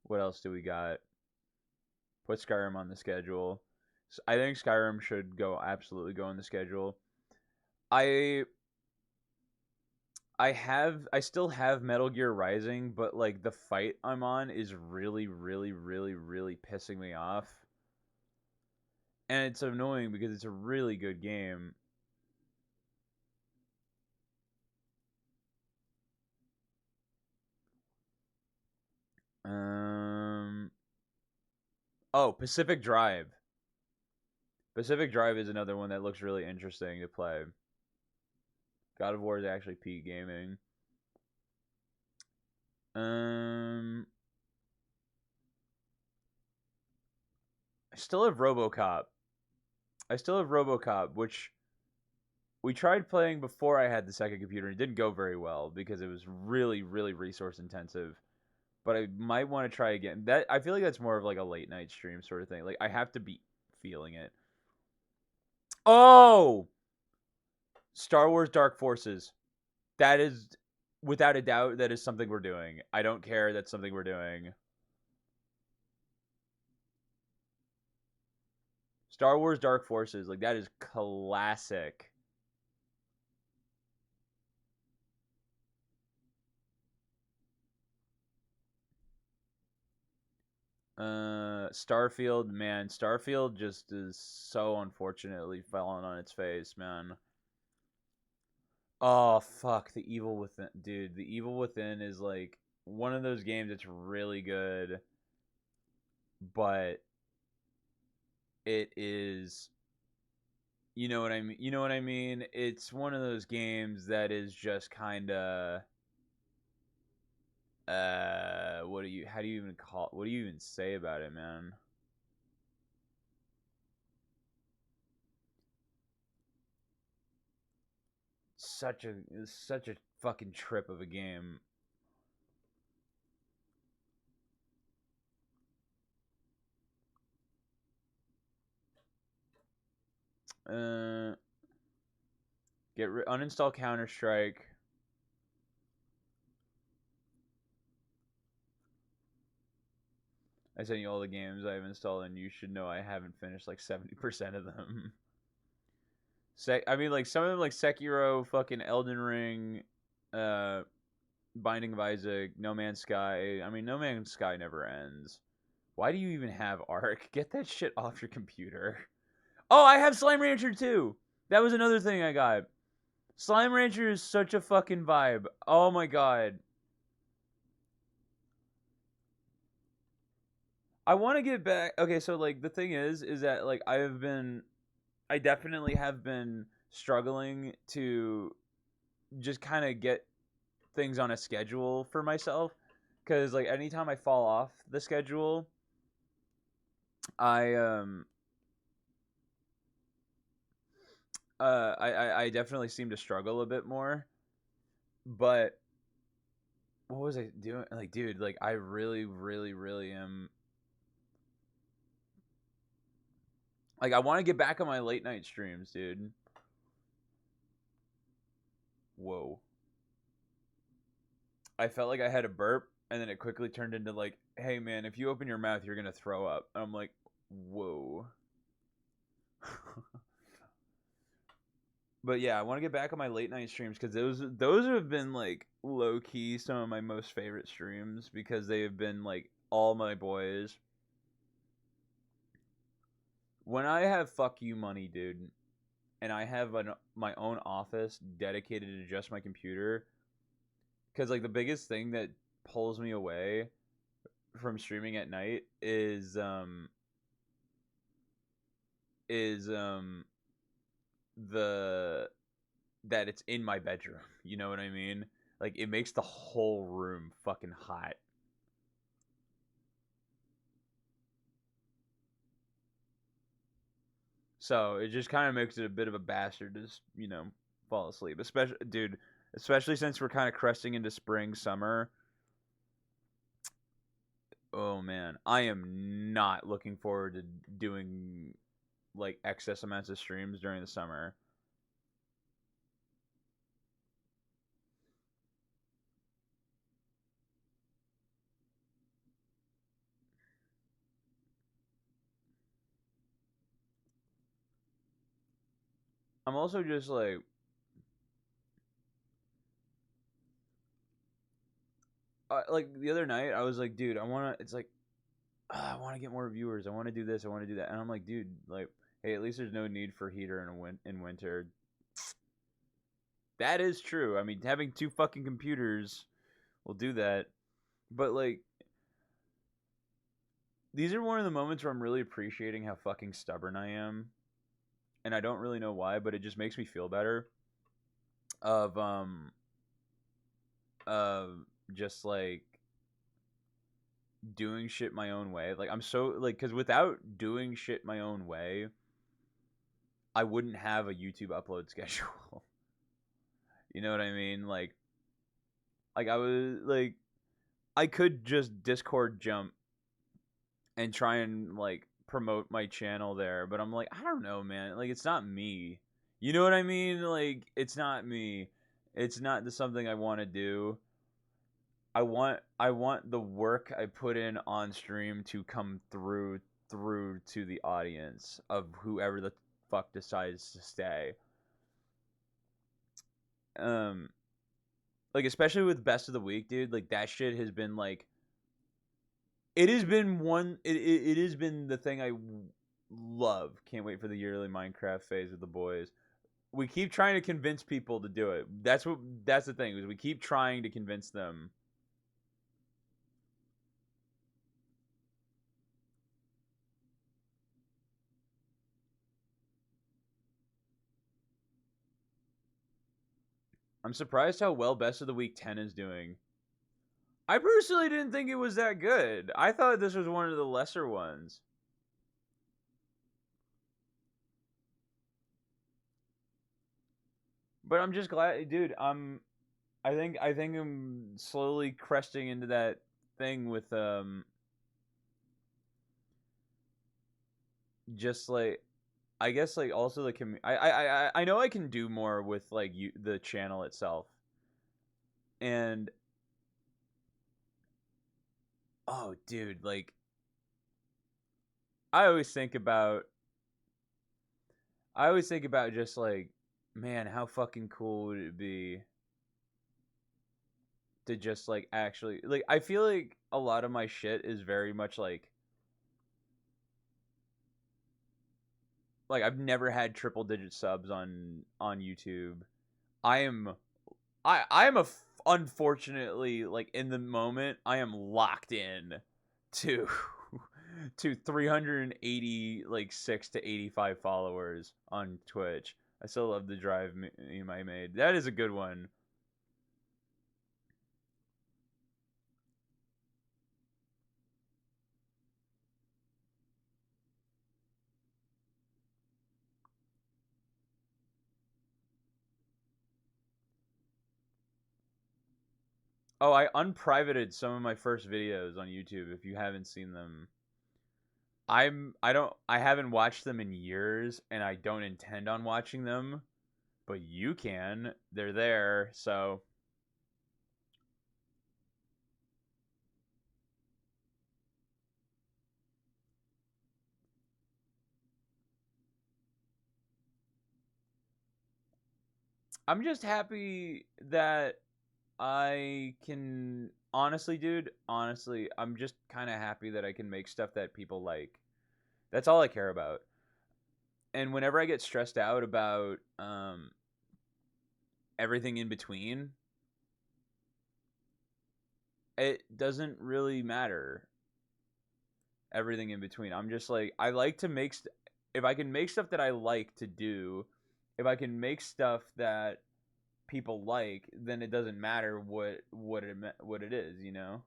what else do we got? Put Skyrim on the schedule. So I think Skyrim should absolutely go on the schedule. I I still have Metal Gear Rising, but like the fight I'm on is really, really, really, really pissing me off. And it's annoying because it's a really good game. Um Oh, Pacific Drive. Pacific Drive is another one that looks really interesting to play. God of War is actually peak gaming. I still have RoboCop. Which we tried playing before I had the second computer. It didn't go very well because it was really, really resource intensive. But I might want to try again. That I feel like that's more of like a late night stream sort of thing. Like I have to be feeling it. Oh, Star Wars Dark Forces. That is without a doubt that is something we're doing. I don't care. That's something we're doing. Star Wars Dark Forces, like that is classic. Starfield, man, Starfield just is so unfortunately fallen on its face, man. Oh fuck, The Evil Within, dude. The Evil Within is like one of those games that's really good, but it is, you know what I mean? You know what I mean? It's one of those games that is just kind of what do you how do you even call what do you even say about it, man? Such a fucking trip of a game. Uh, uninstall Counter Strike. I sent you all the games I've installed, and you should know I haven't finished like 70% of them. I mean, like some of them, like Sekiro, fucking Elden Ring, uh, Binding of Isaac, No Man's Sky. I mean, No Man's Sky never ends. Why do you even have Ark? Get that shit off your computer. Oh, I have Slime Rancher too. That was another thing I got. Slime Rancher is such a fucking vibe. Oh my god. I want to get back. Okay, so like the thing is that like I definitely have been struggling to just kind of get things on a schedule for myself because like anytime I fall off the schedule, I I definitely seem to struggle a bit more. But what was I doing? Like, dude, like I really, really, really am. Like, I want to get back on my late night streams, dude. Whoa. I felt like I had a burp, and then it quickly turned into like, hey man, if you open your mouth, you're gonna throw up. And I'm like, whoa. But yeah, I want to get back on my late night streams because those have been like low key some of my most favorite streams because they have been like all my boys. When I have fuck you money, dude, and I have my own office dedicated to just my computer, because like the biggest thing that pulls me away from streaming at night is the that it's in my bedroom. You know what I mean? Like it makes the whole room fucking hot. So it just kind of makes it a bit of a bastard to fall asleep. Especially since we're kind of cresting into spring, summer. Oh man, I am not looking forward to doing like excess amounts of streams during the summer. I'm also just like the other night I was like, dude, it's like I want to get more viewers. I want to do this. I want to do that. And I'm like, dude, like, hey, at least there's no need for heater in winter. That is true. I mean, having two fucking computers will do that. But like, these are one of the moments where I'm really appreciating how fucking stubborn I am, and I don't really know why, but it just makes me feel better. Of uh, just like doing shit my own way. Like I'm so like, because without doing shit my own way, I wouldn't have a YouTube upload schedule. You know what I mean? Like I was like I could just Discord jump and try and like promote my channel there, but I'm like, I don't know, man. Like it's not me. You know what I mean? Like it's not me. It's not something I want to do. I want the work I put in on stream to come through to the audience of whoever the fuck decides to stay. Um like especially with best of the week, dude, like that shit has been like it has been it has been the thing I love. Can't wait for the yearly Minecraft phase with the boys. We keep trying to convince people to do it. That's the thing, is we keep trying to convince them. I'm surprised how well Best of the Week 10 is doing. I personally didn't think it was that good. I thought this was one of the lesser ones. But I'm just glad, dude. I think I'm slowly cresting into that thing with just like I guess like also the I know I can do more with like the channel itself. And oh dude, like I always think about just like, man, how fucking cool would it be to just like actually like I feel like a lot of my shit is very much like I've never had triple digit subs on YouTube. I am I'm unfortunately like in the moment I am locked in to to 380 like 6 to 85 followers on Twitch. I still love the drive meme I made. That is a good one. Oh, I unprivated some of my first videos on YouTube if you haven't seen them. I haven't watched them in years and I don't intend on watching them, but you can. They're there, so I'm just happy that I can honestly, dude, honestly, I'm just kind of happy that I can make stuff that people like. That's all I care about. And whenever I get stressed out about everything in between, it doesn't really matter. Everything in between. I'm just like I like to make if I can make stuff that I like to do, if I can make stuff that people like, then it doesn't matter what it is, you know?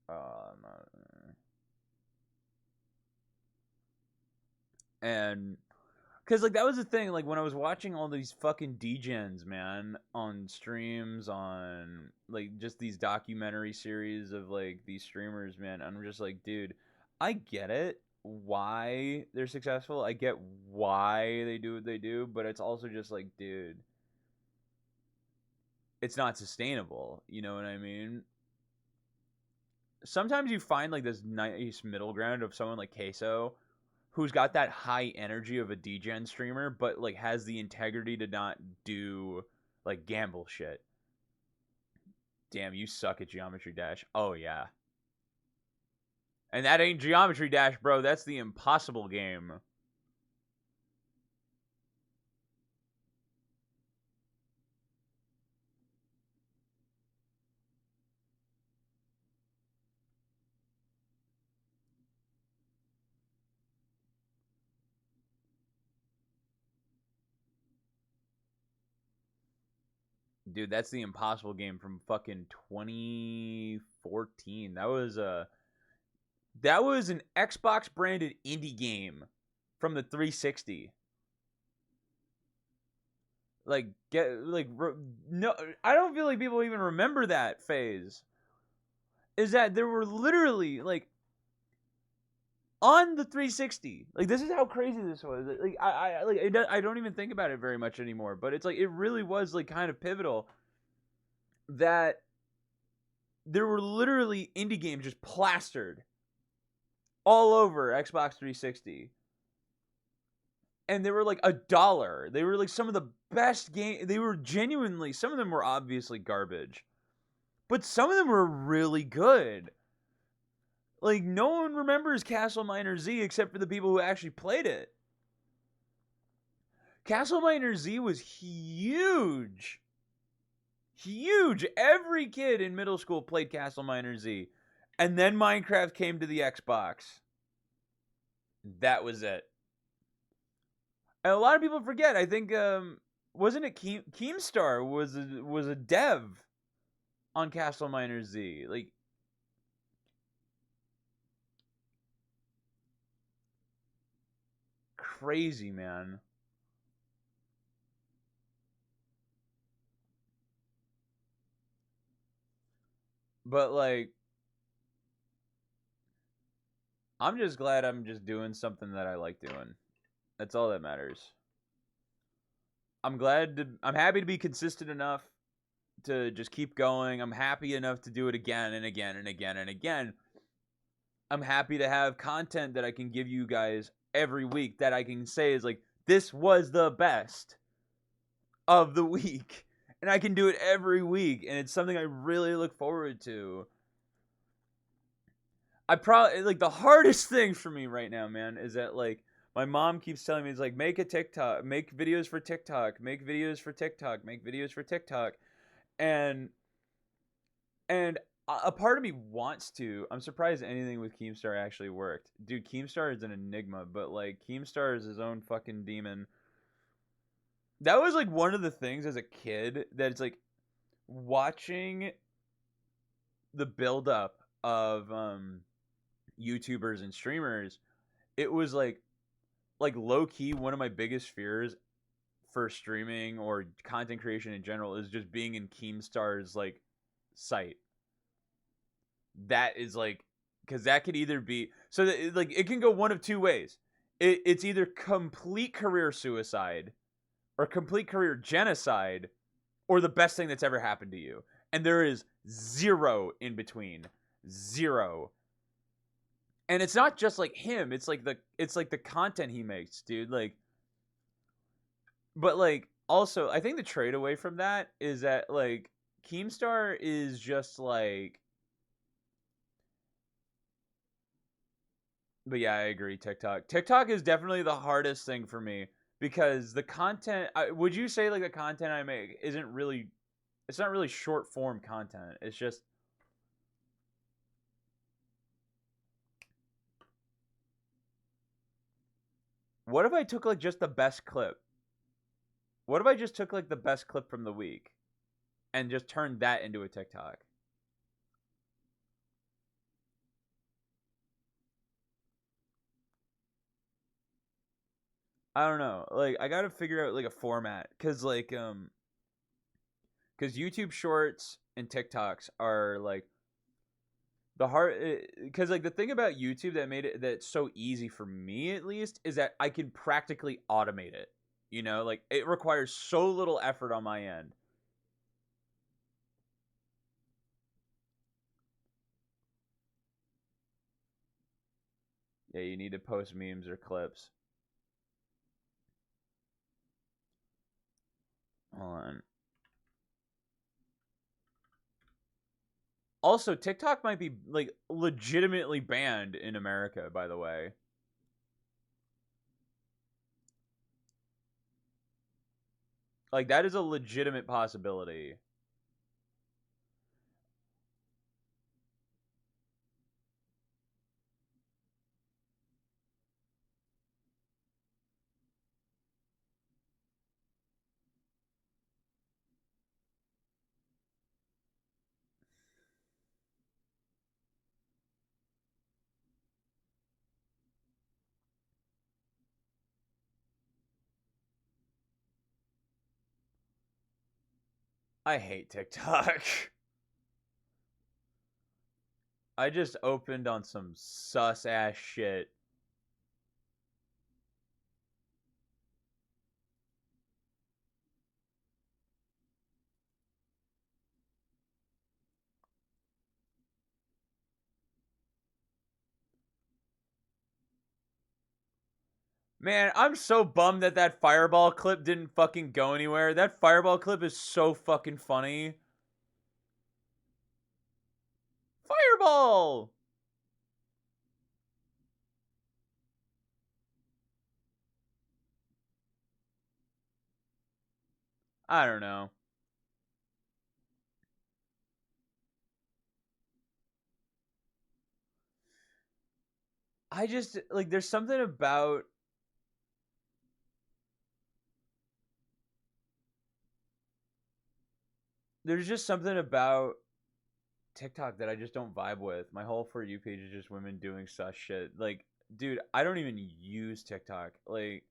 Um, and because like that was the thing, like when I was watching all these fucking degens, man, on streams, on like just these documentary series of like these streamers, man, I'm just like, dude, I get it why they're successful. I get why they do what they do, but it's also just like, dude, it's not sustainable. You know what I mean? Sometimes you find like this nice middle ground of someone like Queso who's got that high energy of a degen streamer, but like has the integrity to not do like gamble shit. Damn, you suck at Geometry Dash. Oh yeah. And that ain't Geometry Dash, bro. That's the impossible game. Dude, that's the impossible game from fucking 2014. That was an Xbox branded indie game from the 360. Like get like no, I don't feel like people even remember that phase. Is that there were literally like on the 360. Like this is how crazy this was. Like I don't even think about it very much anymore. But it's like it really was like kind of pivotal that there were literally indie games just plastered all over Xbox 360, and they were like $1. They were like some of the best game. They were genuinely, some of them were obviously garbage, but some of them were really good. Like no one remembers Castle Miner Z except for the people who actually played it. Castle Miner Z was huge. Huge. Every kid in middle school played Castle Miner Z. And then Minecraft came to the Xbox. That was it. And a lot of people forget. I think wasn't it Keemstar was a dev on Castle Miner Z. Like crazy, man. But like I'm just glad I'm just doing something that I like doing. That's all that matters. I'm happy to be consistent enough to just keep going. I'm happy enough to do it again and again and again and again. I'm happy to have content that I can give you guys every week that I can say is like, this was the best of the week. And I can do it every week. And it's something I really look forward to. I probably, like, the hardest thing for me right now, man, is that, like, my mom keeps telling me, it's like, make a TikTok, make videos for TikTok, make videos for TikTok, make videos for TikTok. And And a part of me wants to. I'm surprised anything with Keemstar actually worked. Dude, Keemstar is an enigma, but like Keemstar is his own fucking demon. That was like one of the things as a kid that it's like watching the build up of YouTubers and streamers. It was like low key one of my biggest fears for streaming or content creation in general is just being in Keemstar's like site. That is like, because that could either be so that like it can go one of two ways. It's either complete career suicide or complete career genocide or the best thing that's ever happened to you. And there is zero in between. Zero. And it's not just like him, it's like the content he makes, dude. Like, but like also I think the trade away from that is that like Keemstar is just like, but yeah, I agree. TikTok is definitely the hardest thing for me because the content. Would you say like the content I make isn't really? It's not really short form content. It's just. What if I took like just the best clip? What if I just took like the best clip from the week, and just turned that into a TikTok? I don't know. Like I gotta figure out like a format, cause YouTube Shorts and TikToks are like the hard, because like the thing about YouTube that made it that's so easy for me at least is that I can practically automate it. You know, like it requires so little effort on my end. Yeah, you need to post memes or clips. Hold on. Also, TikTok might be like legitimately banned in America, by the way. Like that is a legitimate possibility. I hate TikTok. I just opened on some sus ass shit. Man, I'm so bummed that that fireball clip didn't fucking go anywhere. That fireball clip is so fucking funny. Fireball! I don't know. I just like there's just something about TikTok that I just don't vibe with. My whole For You page is just women doing sus shit. Like, dude, I don't even use TikTok. Like,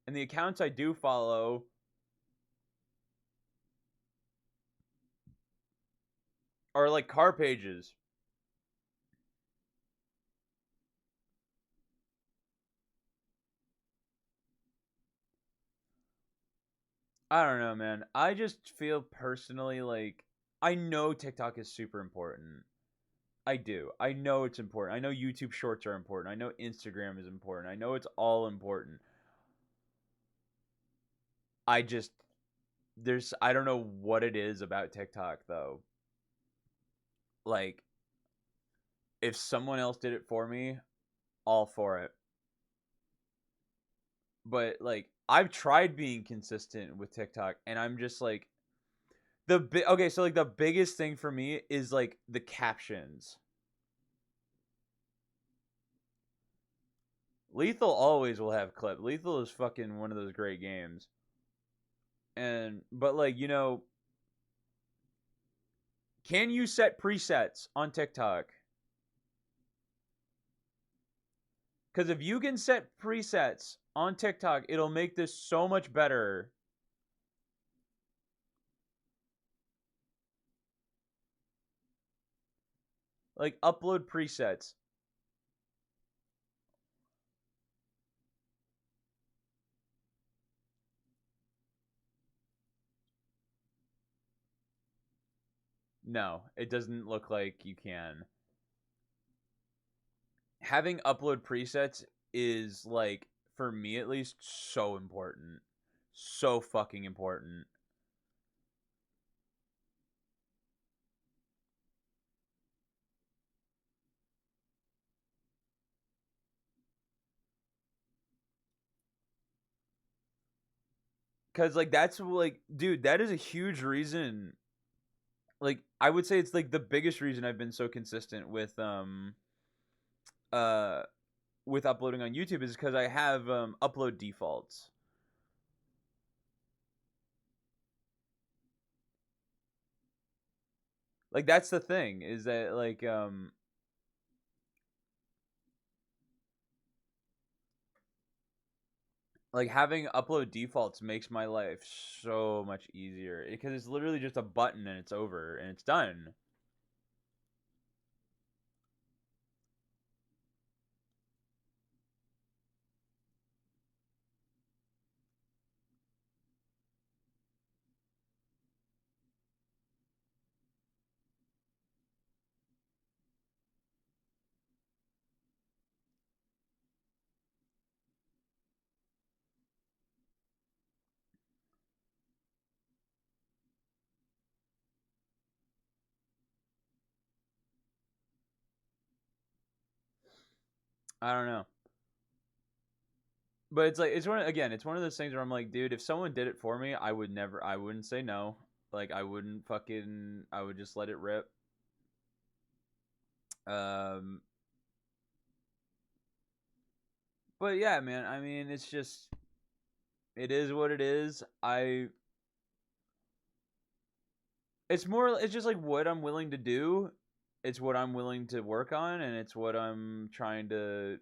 and the accounts I do follow are like car pages. I don't know, man. I just feel personally like I know TikTok is super important. I do. I know it's important. I know YouTube Shorts are important. I know Instagram is important. I know it's all important. I just I don't know what it is about TikTok though. Like if someone else did it for me, all for it. But like I've tried being consistent with TikTok and I'm just like okay, so like the biggest thing for me is like the captions. Lethal always will have clip. Lethal is fucking one of those great games. And but like, you know, can you set presets on TikTok? Cuz if you can set presets on TikTok, it'll make this so much better. Like upload presets. No, it doesn't look like you can. Having upload presets is like, for me at least, so important. So fucking important. Cause like that's like, dude, that is a huge reason. Like I would say it's like the biggest reason I've been so consistent uh with uploading on YouTube is because I have upload defaults. Like that's the thing is that like having upload defaults makes my life so much easier because it's literally just a button and it's over and it's done. I don't know. But it's like it's one of those things where I'm like, dude, if someone did it for me, I wouldn't say no. Like I would just let it rip. Um but yeah, man, I mean, it is what it is. It's just like what I'm willing to do. It's what I'm willing to work on and it's what I'm trying to,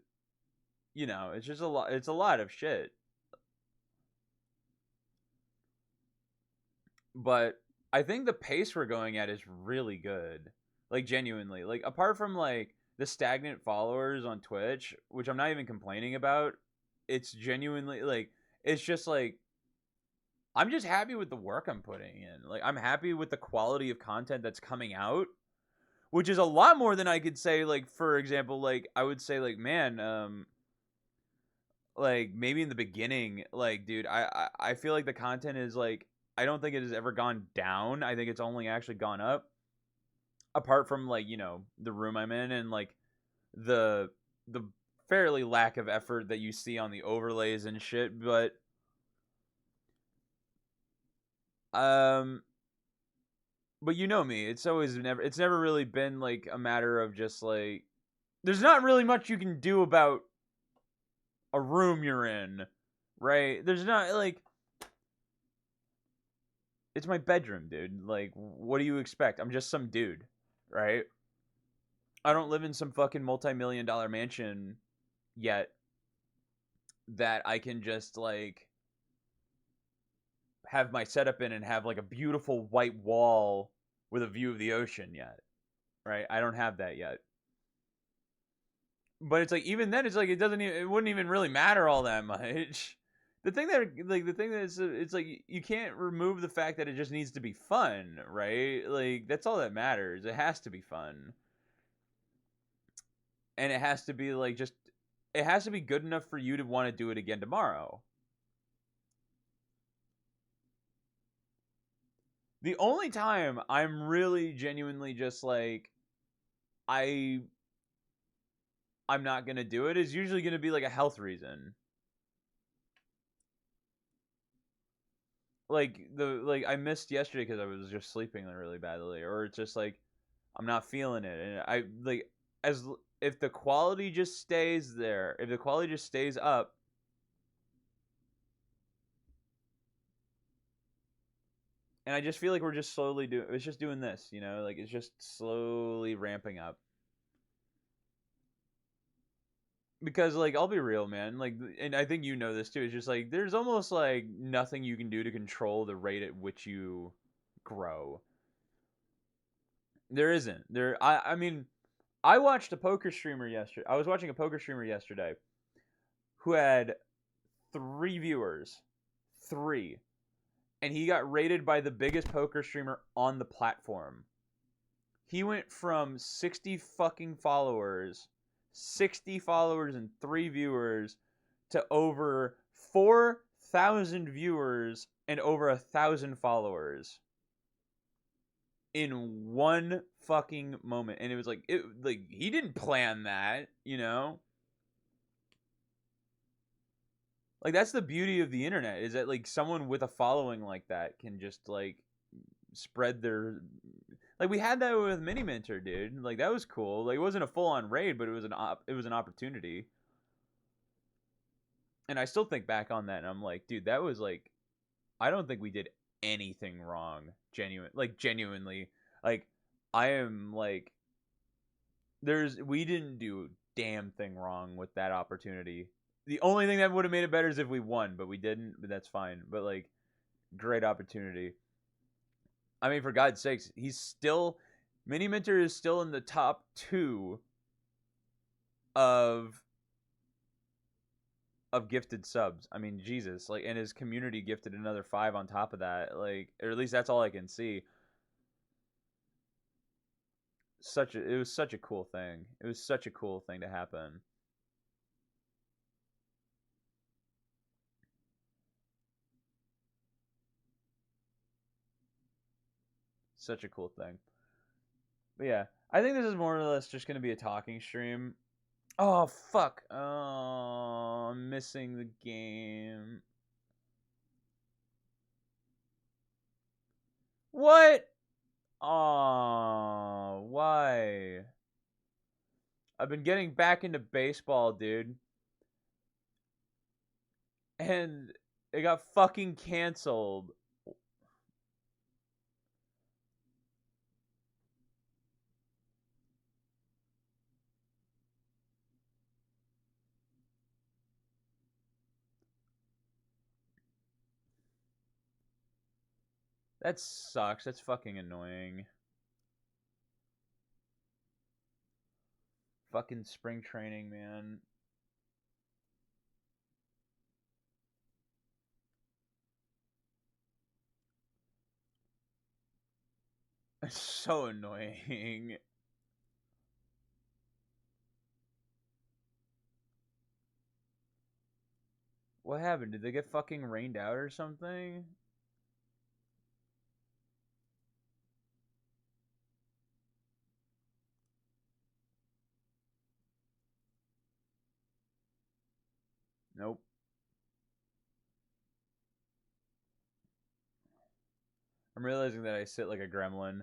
it's just a lot of shit. But I think the pace we're going at is really good. Like genuinely. Like apart from like the stagnant followers on Twitch, which I'm not even complaining about, it's genuinely like it's just like I'm just happy with the work I'm putting in. Like I'm happy with the quality of content that's coming out, which is a lot more than I could say like for example, like I would say like man, like maybe in the beginning, like dude, I feel like the content is like I don't think it has ever gone down. I think it's only actually gone up. Apart from like the room I'm in and like the the fairly lack of effort that you see on the overlays and shit, but um but you know me, it's never really been like a matter of just like there's not really much you can do about a room you're in, right? There's not like it's my bedroom, dude. Like what do you expect? I'm just some dude, right? I don't live in some fucking multi-million dollar mansion yet that I can just like have my setup in and have like a beautiful white wall with a view of the ocean yet, right? I don't have that yet. But it's like even then, it's like it wouldn't even really matter all that much. The thing that is, it's like you can't remove the fact that it just needs to be fun, right? Like that's all that matters. It has to be fun, and it has to be like just it has to be good enough for you to want to do it again tomorrow. The only time I'm really genuinely just like I I'm not gonna do it is usually gonna be like a health reason. Like I missed yesterday because I was just sleeping really badly, or it's just like I'm not feeling it, and I like as if the quality just stays there, if the quality just stays up, and I just feel like we're just slowly doing it's just doing this, like it's just slowly ramping up. Because like I'll be real, man. Like, and I think you know this too. It's just like there's almost like nothing you can do to control the rate at which you grow. There isn't. I mean, I watched a poker streamer yesterday. I was watching a poker streamer yesterday who had 3 viewers. 3. And he got rated by the biggest poker streamer on the platform. He went from 60 fucking followers, 60 followers and 3 viewers to over 4,000 viewers and over 1,000 followers in one fucking moment. And it was like he didn't plan that, you know? Like that's the beauty of the internet is that like someone with a following like that can just like spread their like we had that with Mini Minter, dude. Like that was cool. Like it wasn't a full on raid, but it was an opportunity. And I still think back on that and I'm like, dude, that was like I don't think we did anything wrong. Genuinely. Like I am like we didn't do a damn thing wrong with that opportunity. The only thing that would have made it better is if we won, but we didn't, but that's fine. But like great opportunity. I mean, for God's sakes, Mini Minter is still in the top 2 of gifted subs. I mean, Jesus, like, and his community gifted another 5 on top of that, like, or at least that's all I can see. It was such a cool thing. It was such a cool thing to happen. Such a cool thing. But yeah, I think this is more or less just gonna be a talking stream. Oh fuck! Oh, I'm missing the game. What? Oh, why? I've been getting back into baseball, dude. And it got fucking canceled. That sucks. That's fucking annoying. Fucking spring training, man. It's so annoying. What happened? Did they get fucking rained out or something? Nope. I'm realizing that I sit like a gremlin.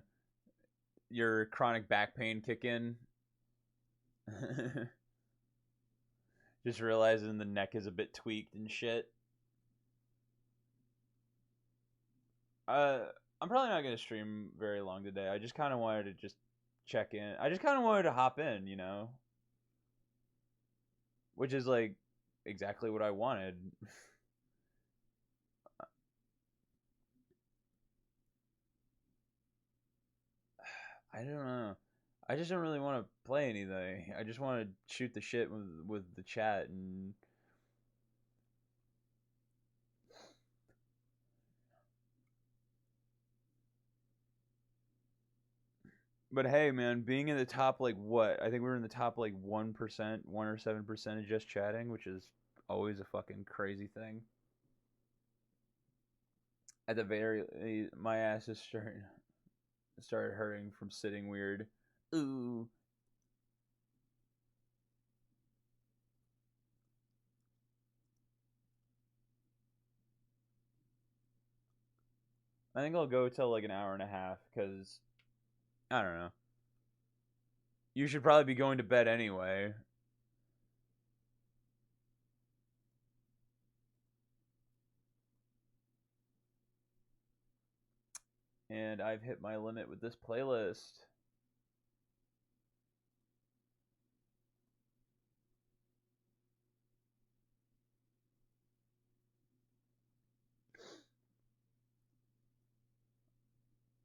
Your chronic back pain kick in. Just realizing the neck is a bit tweaked and shit. Uh, I'm probably not gonna stream very long today. I just kind of wanted to just check in. I just kind of wanted to hop in, you know, which is like exactly what I wanted. I don't know. I just don't really want to play anything. I just want to shoot the shit with the chat and. But hey, man, being in the top like what? I think we were in the top like 1%, 1 or 7% of just chatting, which is always a fucking crazy thing. At the very, my ass is started hurting from sitting weird. Ooh. I think I'll go till like an hour and a half because I don't know. You should probably be going to bed anyway. And I've hit my limit with this playlist.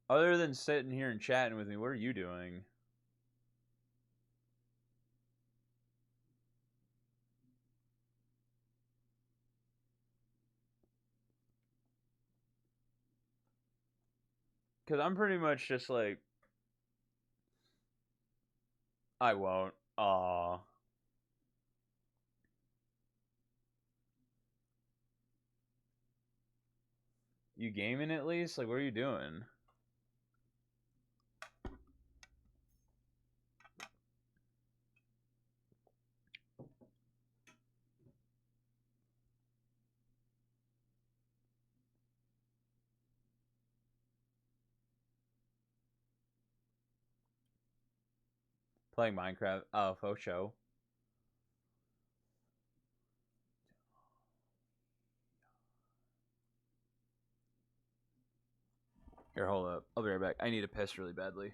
Other than sitting here and chatting with me, what are you doing? Because I'm pretty much just like, I won't. Aw. You gaming at least? Like, what are you doing? Playing Minecraft. Oh, faux show. Here, hold up. I'll be right back. I need to piss really badly.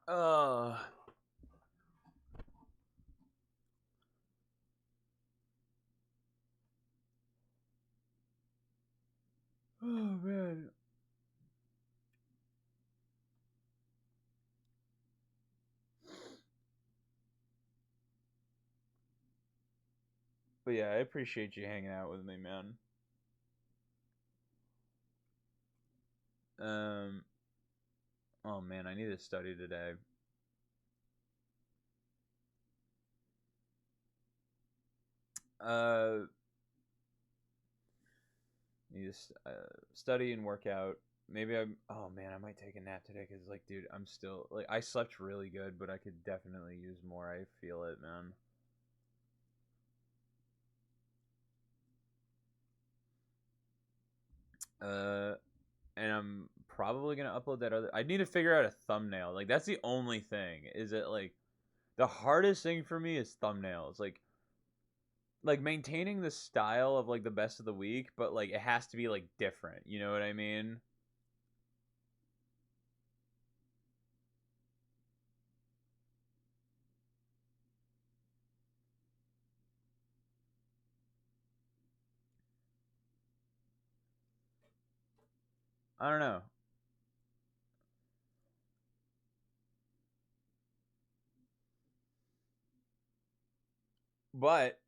Oh. Oh, man. But yeah, I appreciate you hanging out with me, man. Um, oh man, I need to study today. Uh, need to study and work out. Maybe I'm. Oh man, I might take a nap today because, like, dude, I'm still like I slept really good, but I could definitely use more. I feel it, man. Uh, and I'm probably gonna upload that other. I need to figure out a thumbnail. Like, that's the only thing. Is it like the hardest thing for me is thumbnails. Like maintaining the style of like the best of the week, but like it has to be like different. You know what I mean? I don't know. But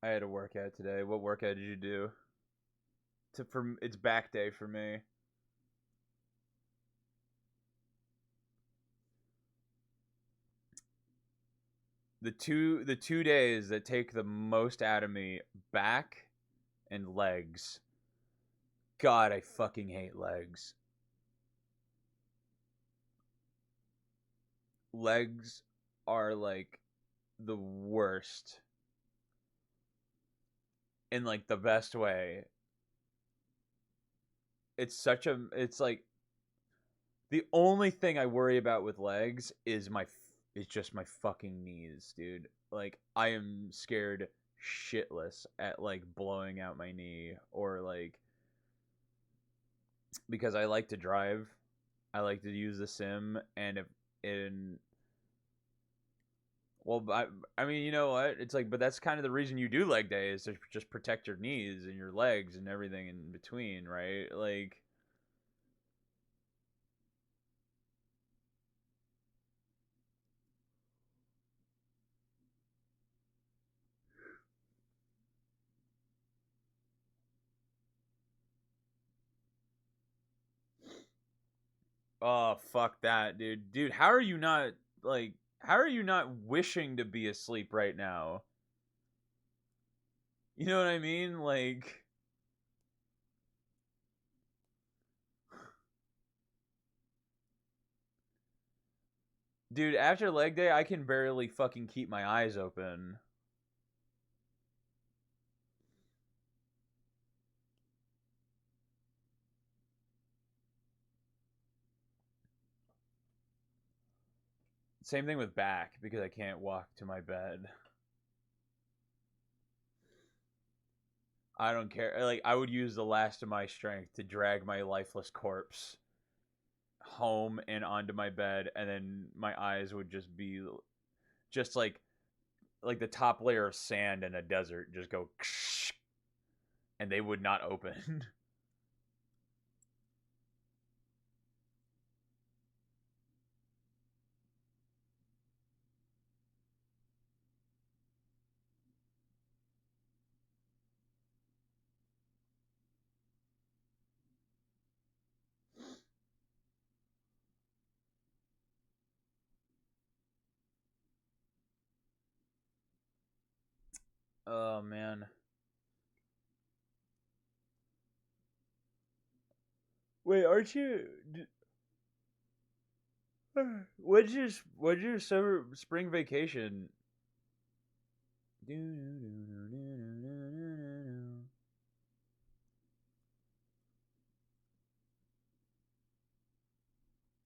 I had a workout today. What workout did you do? It's back day for me. The two days that take the most out of me, back and legs. God, I fucking hate legs. Legs are like the worst in like the best way. It's like the only thing I worry about with legs is just my fucking knees, dude. Like I am scared shitless at like blowing out my knee or like because I like to drive, I like to use the sim and if in well I mean, you know what? It's like but that's kind of the reason you do leg day is to just protect your knees and your legs and everything in between, right? Like Oh fuck that, dude. Dude, how are you not like? How are you not wishing to be asleep right now? You know what I mean? Like, dude, after leg day, I can barely fucking keep my eyes open. Same thing with back because I can't walk to my bed. I don't care. Like, I would use the last of my strength to drag my lifeless corpse home and onto my bed, and then my eyes would just be just like the top layer of sand in a desert, just go, and they would not open. Oh man. Wait, aren't you? What's your summer spring vacation?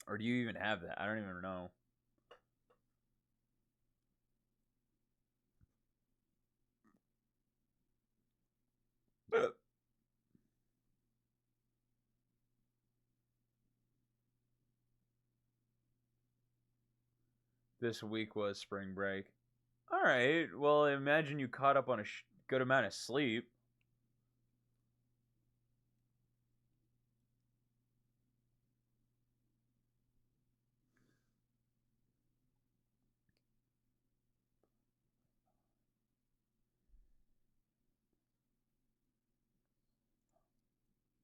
Or do you even have that? I don't even know. This week was spring break. All right. Well, imagine you caught up on a good amount of sleep.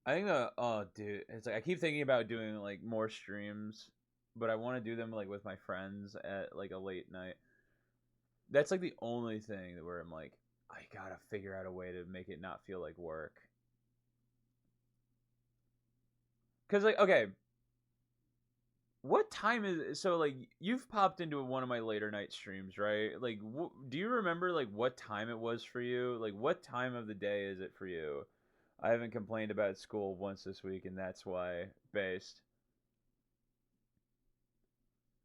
I think oh dude, it's like I keep thinking about doing like more streams, but I want to do them like with my friends at like a late night. That's like the only thing where I'm like, I gotta figure out a way to make it not feel like work. Cause like okay, what time is so like you've popped into one of my later night streams, right? Like, do you remember like what time it was for you? Like, what time of the day is it for you? I haven't complained about school once this week, and that's why based.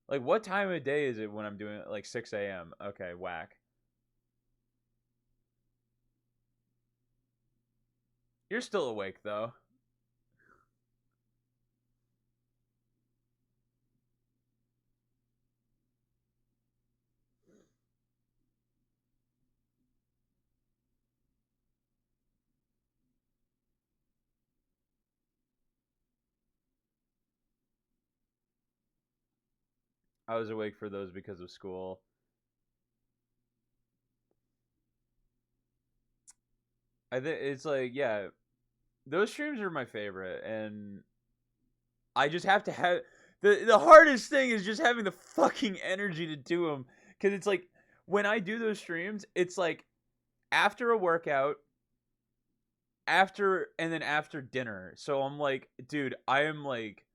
Like, what time of day is it when I'm doing it? Like 6 a.m. Okay, whack. You're still awake though. I was awake for those because of school. I think it's like yeah, those streams are my favorite, and I just have to have the hardest thing is just having the fucking energy to do them because it's like when I do those streams, it's like after a workout, after and then after dinner. So I'm like, dude, I am like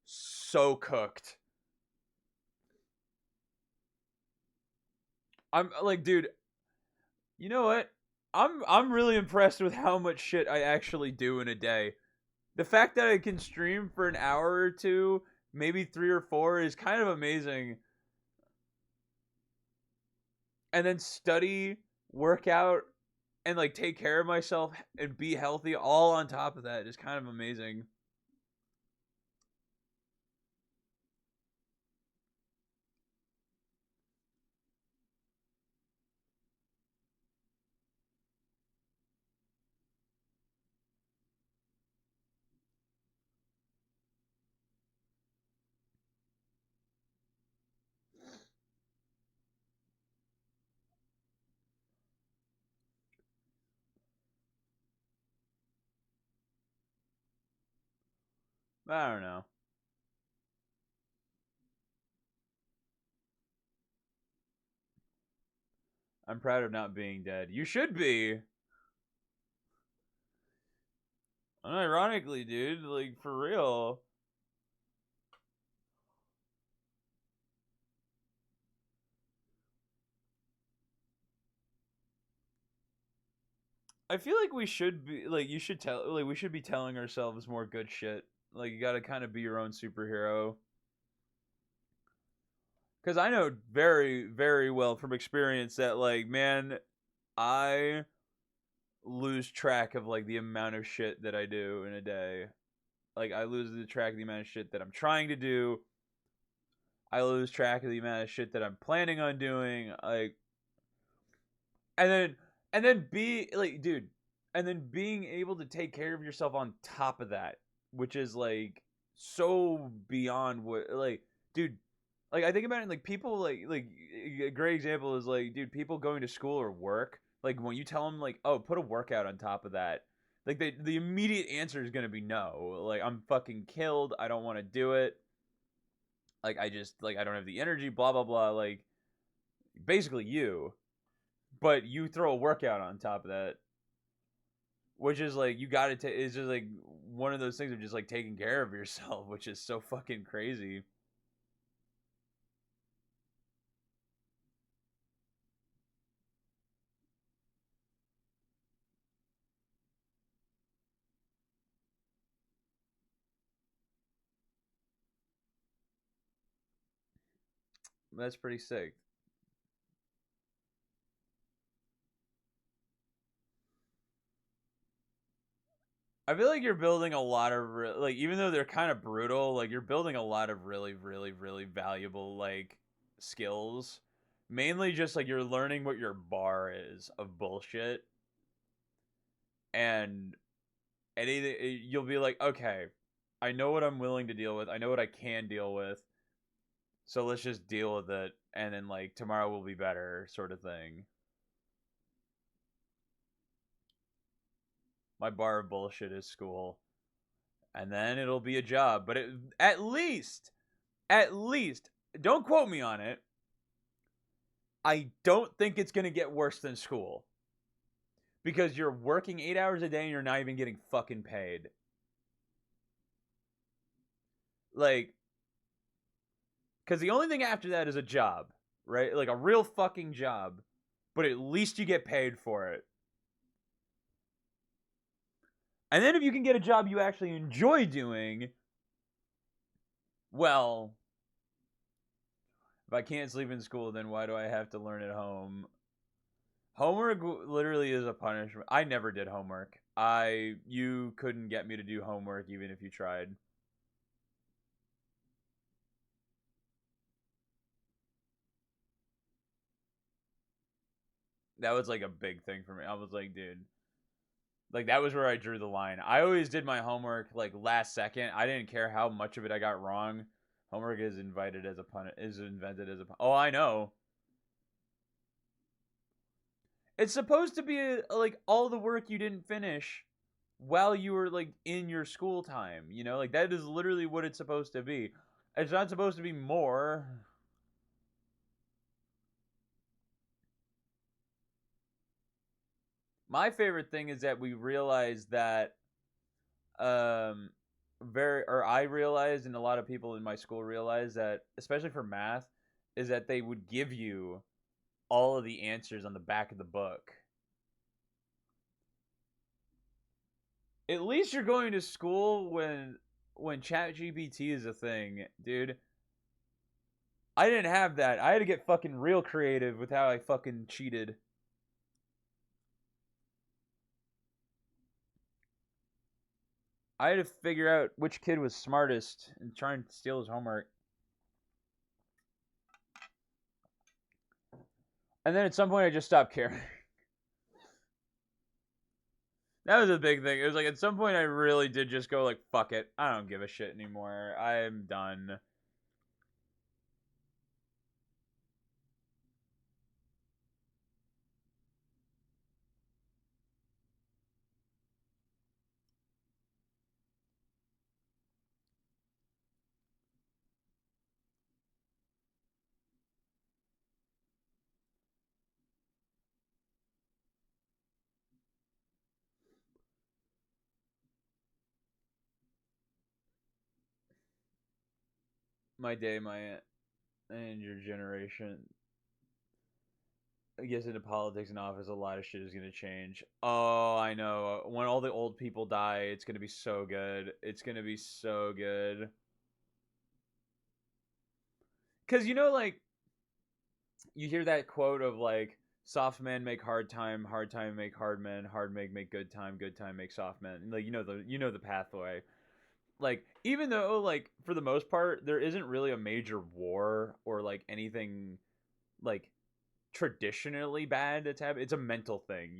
so cooked. I'm like, dude, you know what? I'm really impressed with how much shit I actually do in a day. The fact that I can stream for an hour or two, maybe 3 or 4, is kind of amazing. And then study, work out, and like take care of myself and be healthy all on top of that is kind of amazing. I don't know. I'm proud of not being dead. You should be. Unironically, dude. Like, for real. I feel like we should be like you should tell like we should be telling ourselves more good shit. Like you got to kind of be your own superhero. Cuz I know very very well from experience that like man, I lose track of like the amount of shit that I do in a day. Like I lose the track of the amount of shit that I'm trying to do. I lose track of the amount of shit that I'm planning on doing. Like and then be like dude, and then being able to take care of yourself on top of that, which is like so beyond what like dude, like I think about it like people like a great example is like dude, people going to school or work, like when you tell them like oh put a workout on top of that, like the immediate answer is going to be no, like I'm fucking killed, I don't want to do it, like I just like I don't have the energy, blah blah blah, like basically you, but you throw a workout on top of that, which is like you got to take. It's just like one of those things of just like taking care of yourself, which is so fucking crazy. That's pretty sick. I feel like you're building a lot of like even though they're kind of brutal, like you're building a lot of really really really valuable like skills. Mainly just like you're learning what your bar is of bullshit, and anything you'll be like, okay, I know what I'm willing to deal with. I know what I can deal with. So let's just deal with it, and then like tomorrow will be better, sort of thing. My bar of bullshit is school, and then it'll be a job. But at least, don't quote me on it. I don't think it's gonna get worse than school because you're working 8 hours a day and you're not even getting fucking paid. Like, because the only thing after that is a job, right? Like a real fucking job, but at least you get paid for it. And then if you can get a job you actually enjoy doing, well, if I can't sleep in school, then why do I have to learn at home? Homework literally is a punishment. I never did homework. You couldn't get me to do homework even if you tried. That was like a big thing for me. I was like, dude, like that was where I drew the line. I always did my homework like last second. I didn't care how much of it I got wrong. Homework is invited as a is invented as a Oh, I know. It's supposed to be like all the work you didn't finish while you were like in your school time, you know? Like that is literally what it's supposed to be. It's not supposed to be more. My favorite thing is that we realized that um I realized and a lot of people in my school realized that especially for math is that they would give you all of the answers on the back of the book. At least you're going to school when ChatGPT is a thing, dude. I didn't have that. I had to get fucking real creative with how I fucking cheated. I had to figure out which kid was smartest and try and steal his homework. And then at some point I just stopped caring. That was a big thing. It was like at some point I really did just go like fuck it. I don't give a shit anymore. I'm done. my day, and your generation gets into politics and office, a lot of shit is gonna change. Oh, I know. When all the old people die, it's gonna be so good. It's gonna be so good. Cause like you hear that quote of like soft men make hard time make hard men, hard make good time make soft men. And, like the pathway. Like even though like for the most part there isn't really a major war or like anything like traditionally bad that's happened. It's a mental thing.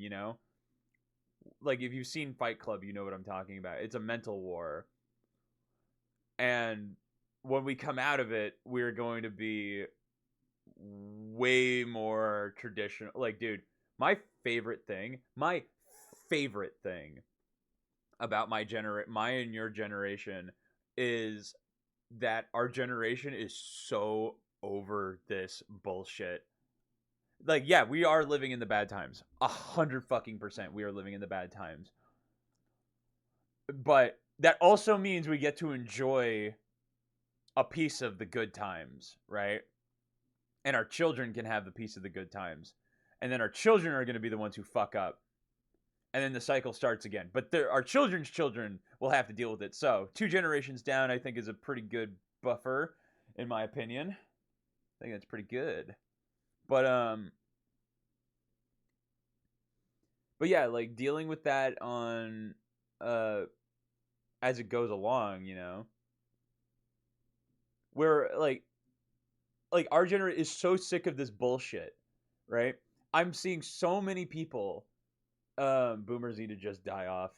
Like if you've seen Fight Club, you know what I'm talking about. It's a mental war. And when we come out of it, we're going to be way more traditional. Like, dude, my favorite thing about my and your generation is that our generation is so over this bullshit. Like, yeah, we are living in the bad times. 100% we are living in the bad times. But that also means we get to enjoy a piece of the good times, right? And our children can have the piece of the good times. And then our children are going to be the ones who fuck up. And then the cycle starts again. But our children's children will have to deal with it. So 2 generations down, I think, is a pretty good buffer, in my opinion. I think that's pretty good. But yeah, like dealing with that on as it goes along, where like our generation is so sick of this bullshit, right? I'm seeing so many people. Boomers need to just die off.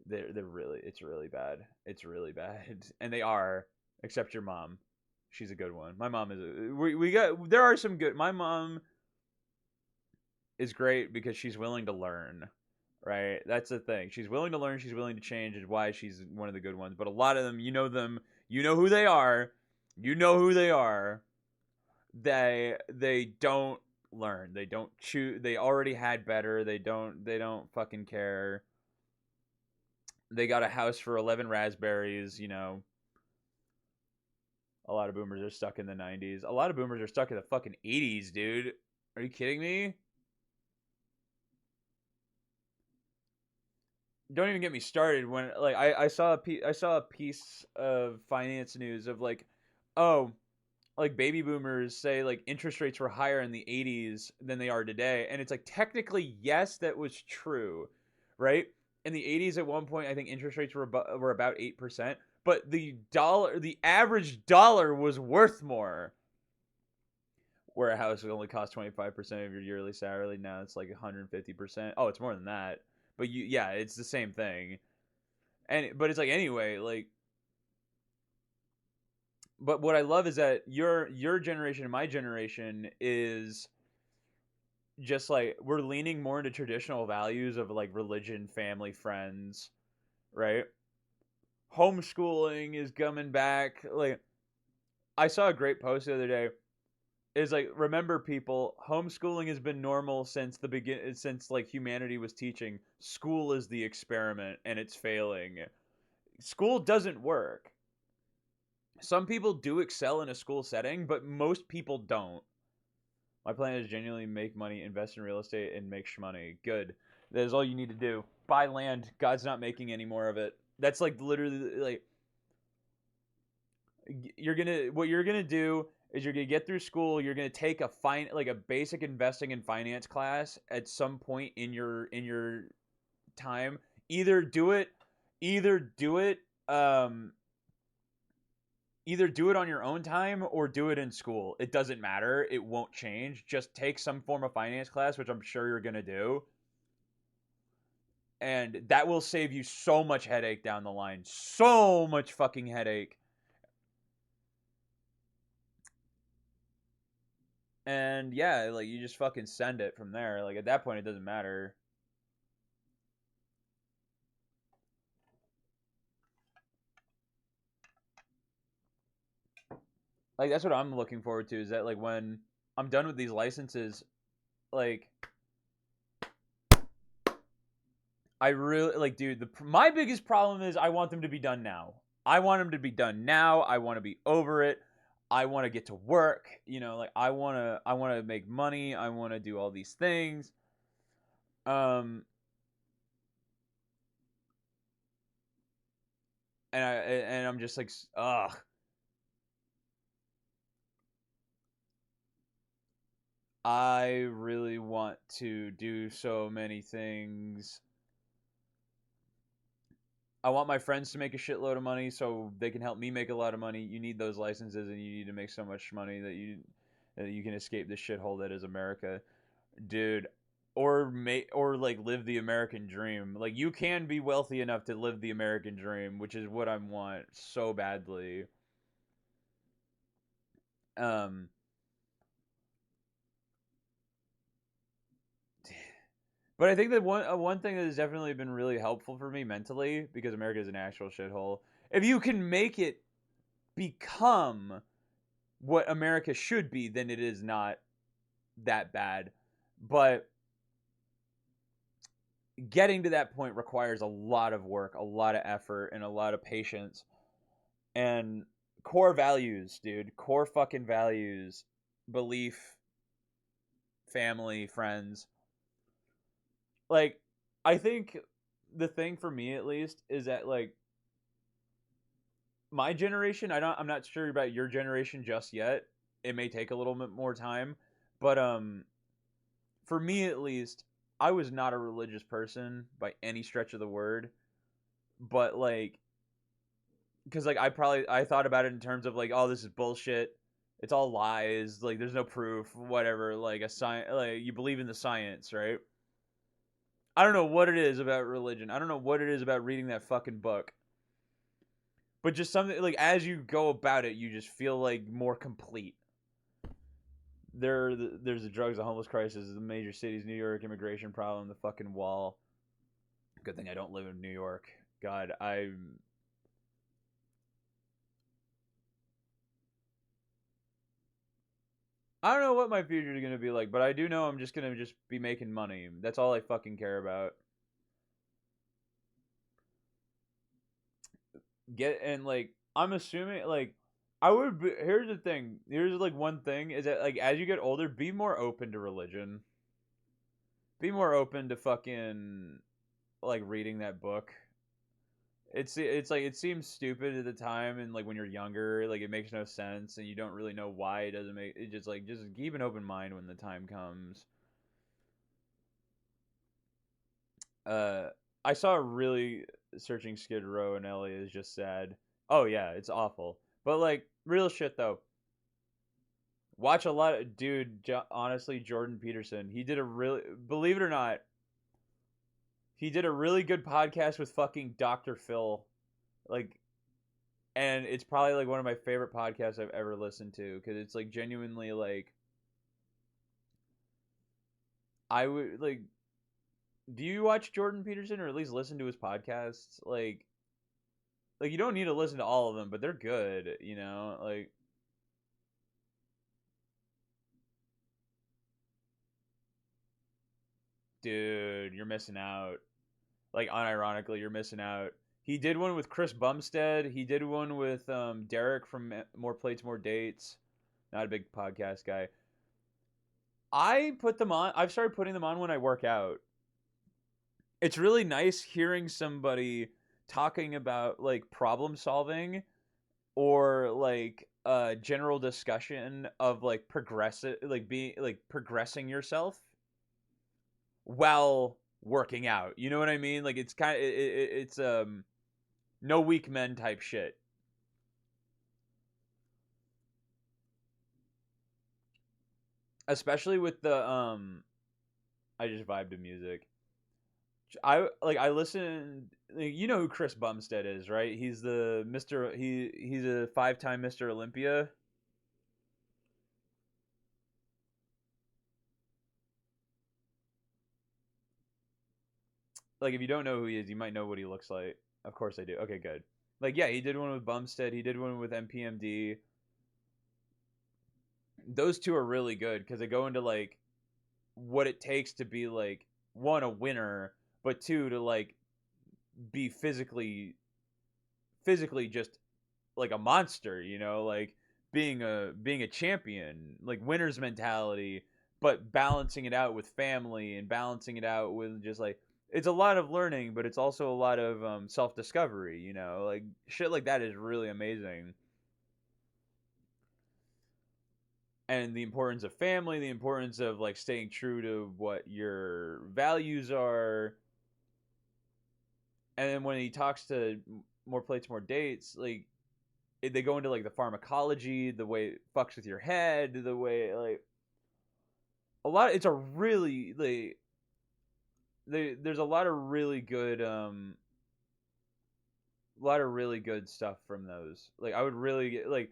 They're really, it's really bad. It's really bad, and they are. Except your mom, she's a good one. My mom is. There are some good. My mom is great because she's willing to learn. Right, that's the thing. She's willing to learn. She's willing to change. Is why she's one of the good ones. But a lot of them, you know them. You know who they are. You know who they are. They don't learn. They don't choose. They already had better. They don't fucking care. They got a house for 11 raspberries. A lot of boomers are stuck in the 90s. A lot of boomers are stuck in the fucking 80s, dude. Are you kidding me? Don't even get me started when like I saw a piece of finance news of like, oh, like baby boomers say like interest rates were higher in the 80s than they are today, and it's like technically yes, that was true, right? In the 80s at one point I think interest rates were about 8%, but the average dollar was worth more. Where a house would only cost 25% of your yearly salary, now it's like 150%. Oh, it's more than that. But yeah, it's the same thing. But it's like anyway, like but what I love is that your generation and my generation is just like we're leaning more into traditional values of like religion, family, friends, right? Homeschooling is coming back. Like I saw a great post the other day. Is like remember people, homeschooling has been normal since like humanity was teaching. School is the experiment and it's failing. School doesn't work. Some people do excel in a school setting, but most people don't. My plan is genuinely make money, invest in real estate, and make shmoney. Good. That is all you need to do. Buy land. God's not making any more of it. That's like literally like what you're gonna do is you're gonna get through school. You're gonna take a basic investing in finance class at some point in your time. Either do it, either do it. Either do it on your own time or do it in school. It doesn't matter. It won't change. Just take some form of finance class, which I'm sure you're going to do. And that will save you so much headache down the line. So much fucking headache. And yeah, like you just fucking send it from there. Like at that point, it doesn't matter. Like that's what I'm looking forward to is that like when I'm done with these licenses, like I really like, dude. My biggest problem is I want them to be done now. I want them to be done now. I want to be over it. I want to get to work, like I want to make money, I want to do all these things. Um and I'm just like, ugh. I really want to do so many things. I want my friends to make a shitload of money so they can help me make a lot of money. You need those licenses, and you need to make so much money that you can escape this shithole that is America, dude. Or like live the American dream. Like you can be wealthy enough to live the American dream, which is what I want so badly. Um, but I think that one thing that has definitely been really helpful for me mentally, because America is an actual shithole. If you can make it become what America should be, then it is not that bad. But getting to that point requires a lot of work, a lot of effort, and a lot of patience. And core values, dude. Core fucking values. Belief, family, friends. Like, I think the thing for me at least is that like my generation, I'm not sure about your generation just yet. It may take a little bit more time, but for me at least, I was not a religious person by any stretch of the word, but like because like I thought about it in terms of like, oh, this is bullshit, it's all lies, like there's no proof, whatever, like a science, like you believe in the science, right? I don't know what it is about religion, I don't know what it is about reading that fucking book, but just something like as you go about it you just feel like more complete. There's the drugs, the homeless crisis, the major cities, New York immigration problem, the fucking wall. Good thing I don't live in New York. God, I don't know what my future is gonna be like, but I do know I'm just gonna just be making money. That's all I fucking care about. Get and like I'm assuming like I would be, here's the thing. Here's like one thing is that like as you get older, be more open to religion. Be more open to fucking like reading that book. It's like it seems stupid at the time and like when you're younger, like it makes no sense and you don't really know why it doesn't make it, just like just keep an open mind when the time comes. Uh, I saw a really searching Skid Row in LA is just sad. Oh yeah, it's awful. But like real shit though. Watch a lot of dude. Honestly, Jordan Peterson. He did a really, believe it or not, he did a really good podcast with fucking Dr. Phil. Like, and it's probably like one of my favorite podcasts I've ever listened to because it's like genuinely like I would like. Do you watch Jordan Peterson or at least listen to his podcasts? Like you don't need to listen to all of them, but they're good, Like dude, you're missing out. Like unironically, you're missing out. He did one with Chris Bumstead. He did one with Derek from More Plates, More Dates. Not a big podcast guy. I put them on. I've started putting them on when I work out. It's really nice hearing somebody talking about like problem solving or like general discussion of like progressive like being like progressing yourself while working out. You know what I mean? Like it's kind of it's no weak men type shit. Especially with the I just vibe to music. I listen, like, you know who Chris Bumstead is, right? He's the Mr. He's a 5-time Mr. Olympia. Like if you don't know who he is, you might know what he looks like. Of course I do. Okay, good. Like yeah, he did one with Bumstead, he did one with MPMD. Those two are really good because they go into like what it takes to be like one a winner, but two to like be physically just like a monster, like being a champion, like winner's mentality, but balancing it out with family and balancing it out with just like it's a lot of learning, but it's also a lot of self discovery. You know, like shit like that is really amazing. And the importance of family, the importance of like staying true to what your values are. And then when he talks to more plates, more dates, like they go into like the pharmacology, the way it fucks with your head, the way like a lot. It's a really like there's a lot of really good a lot of really good stuff from those. Like I would really get like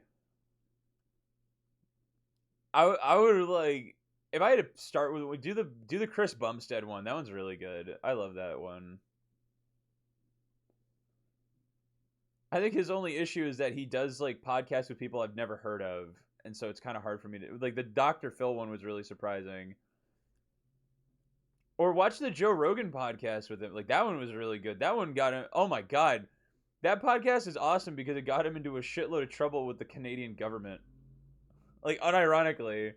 I would like if I had to start with do the Chris Bumstead one. That one's really good. I love that one. I think his only issue is that he does like podcasts with people I've never heard of, and so it's kind of hard for me to like the Dr. Phil one was really surprising. Or watch the Joe Rogan podcast with him. Like that one was really good. That one got him. Oh my god, that podcast is awesome because it got him into a shitload of trouble with the Canadian government. Like unironically.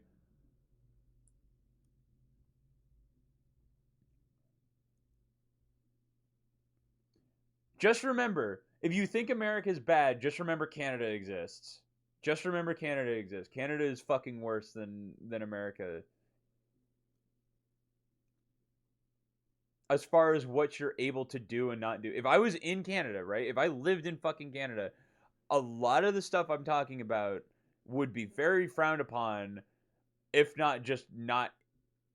Just remember, if you think America's bad, just remember Canada exists. Just remember Canada exists. Canada is fucking worse than America. As far as what you're able to do and not do. If I was in Canada, right? If I lived in fucking Canada, a lot of the stuff I'm talking about would be very frowned upon, if not just not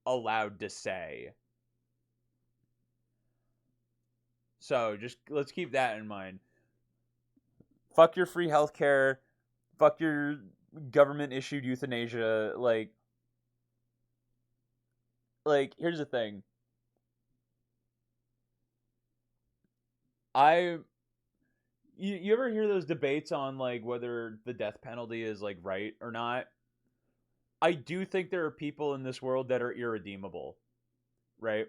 allowed to say. So just let's keep that in mind. Fuck your free healthcare. Fuck your government issued euthanasia. Like here's the thing. I you ever hear those debates on like whether the death penalty is like right or not? I do think there are people in this world that are irredeemable, right?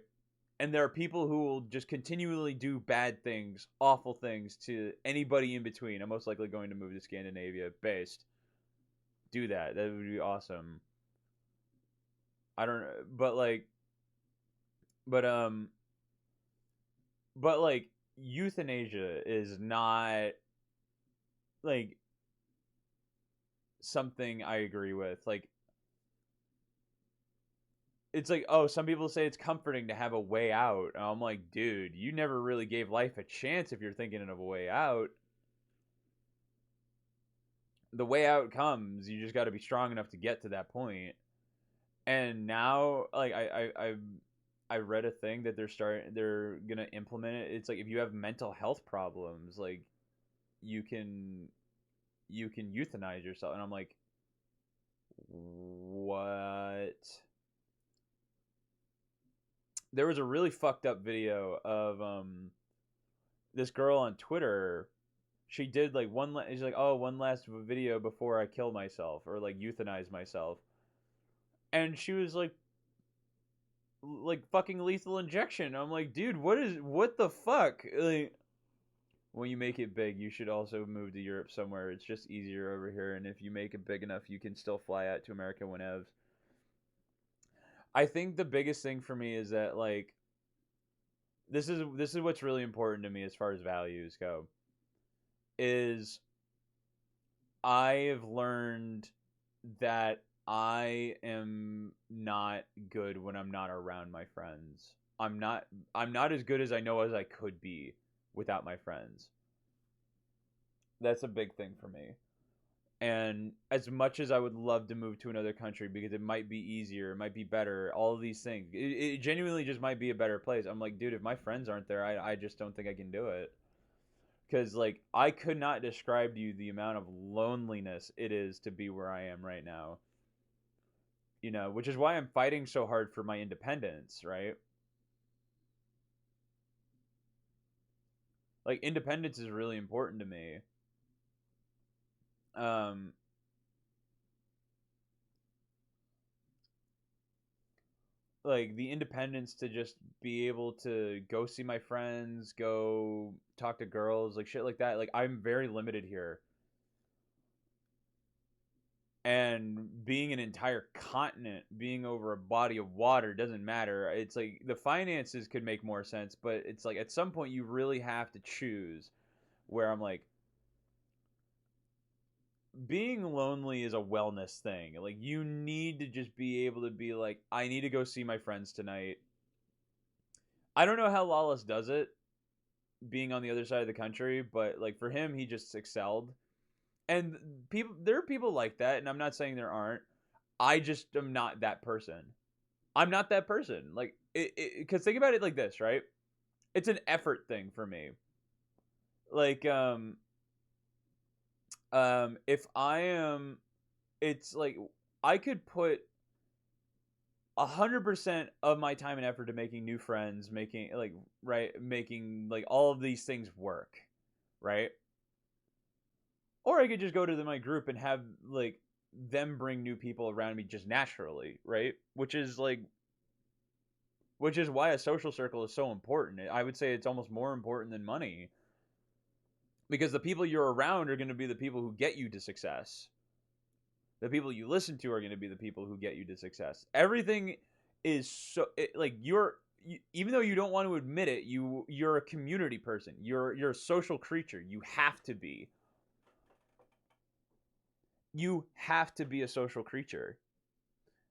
And there are people who will just continually do bad things, awful things to anybody in between. I'm most likely going to move to Scandinavia based. Do that. That would be awesome. I don't know, but but like euthanasia is not like something I agree with. Like it's like, oh, some people say it's comforting to have a way out. And I'm like, dude, you never really gave life a chance if you're thinking of a way out. The way out comes. You just got to be strong enough to get to that point. And now, like, I read a thing that they're gonna implement it. It's like if you have mental health problems, like you can euthanize yourself. And I'm like, what? There was a really fucked up video of this girl on Twitter. She did like she's like, oh, one last video before I kill myself or like euthanize myself, and she was like fucking lethal injection. I'm like, dude, what the fuck? Like, when you make it big, you should also move to Europe somewhere. It's just easier over here, and if you make it big enough, you can still fly out to America whenever. I think the biggest thing for me is that like this is what's really important to me as far as values go. Is I've learned that I am not good when I'm not around my friends. I'm not as good as I know as I could be without my friends. That's a big thing for me. And as much as I would love to move to another country because it might be easier, it might be better, all of these things, it genuinely just might be a better place. I'm like, dude, if my friends aren't there, I just don't think I can do it. Because like I could not describe to you the amount of loneliness it is to be where I am right now. You know, which is why I'm fighting so hard for my independence, right? Like independence is really important to me. Um, like the independence to just be able to go see my friends, go talk to girls, like shit like that. Like I'm very limited here. and being an entire continent, being over a body of water doesn't matter. It's like the finances could make more sense, but it's like at some point you really have to choose. Where I'm like, being lonely is a wellness thing. Like you need to just be able to be like, I need to go see my friends tonight. I don't know how Lawless does it, being on the other side of the country, but like for him, he just excelled. And people, there are people like that, and I'm not saying there aren't. I just am not that person. I'm not that person. Like, because think about it like this, right? It's an effort thing for me. Like, if I am, it's like I could put 100% of my time and effort to making new friends, making like right, making like all of these things work, right? Or I could just go to my group and have like them bring new people around me just naturally, right? Which is why a social circle is so important. I would say it's almost more important than money because the people you're around are going to be the people who get you to success. The people you listen to are going to be the people who get you to success. Everything is like even though you don't want to admit it, you're a community person. You're a social creature. You have to be. You have to be a social creature.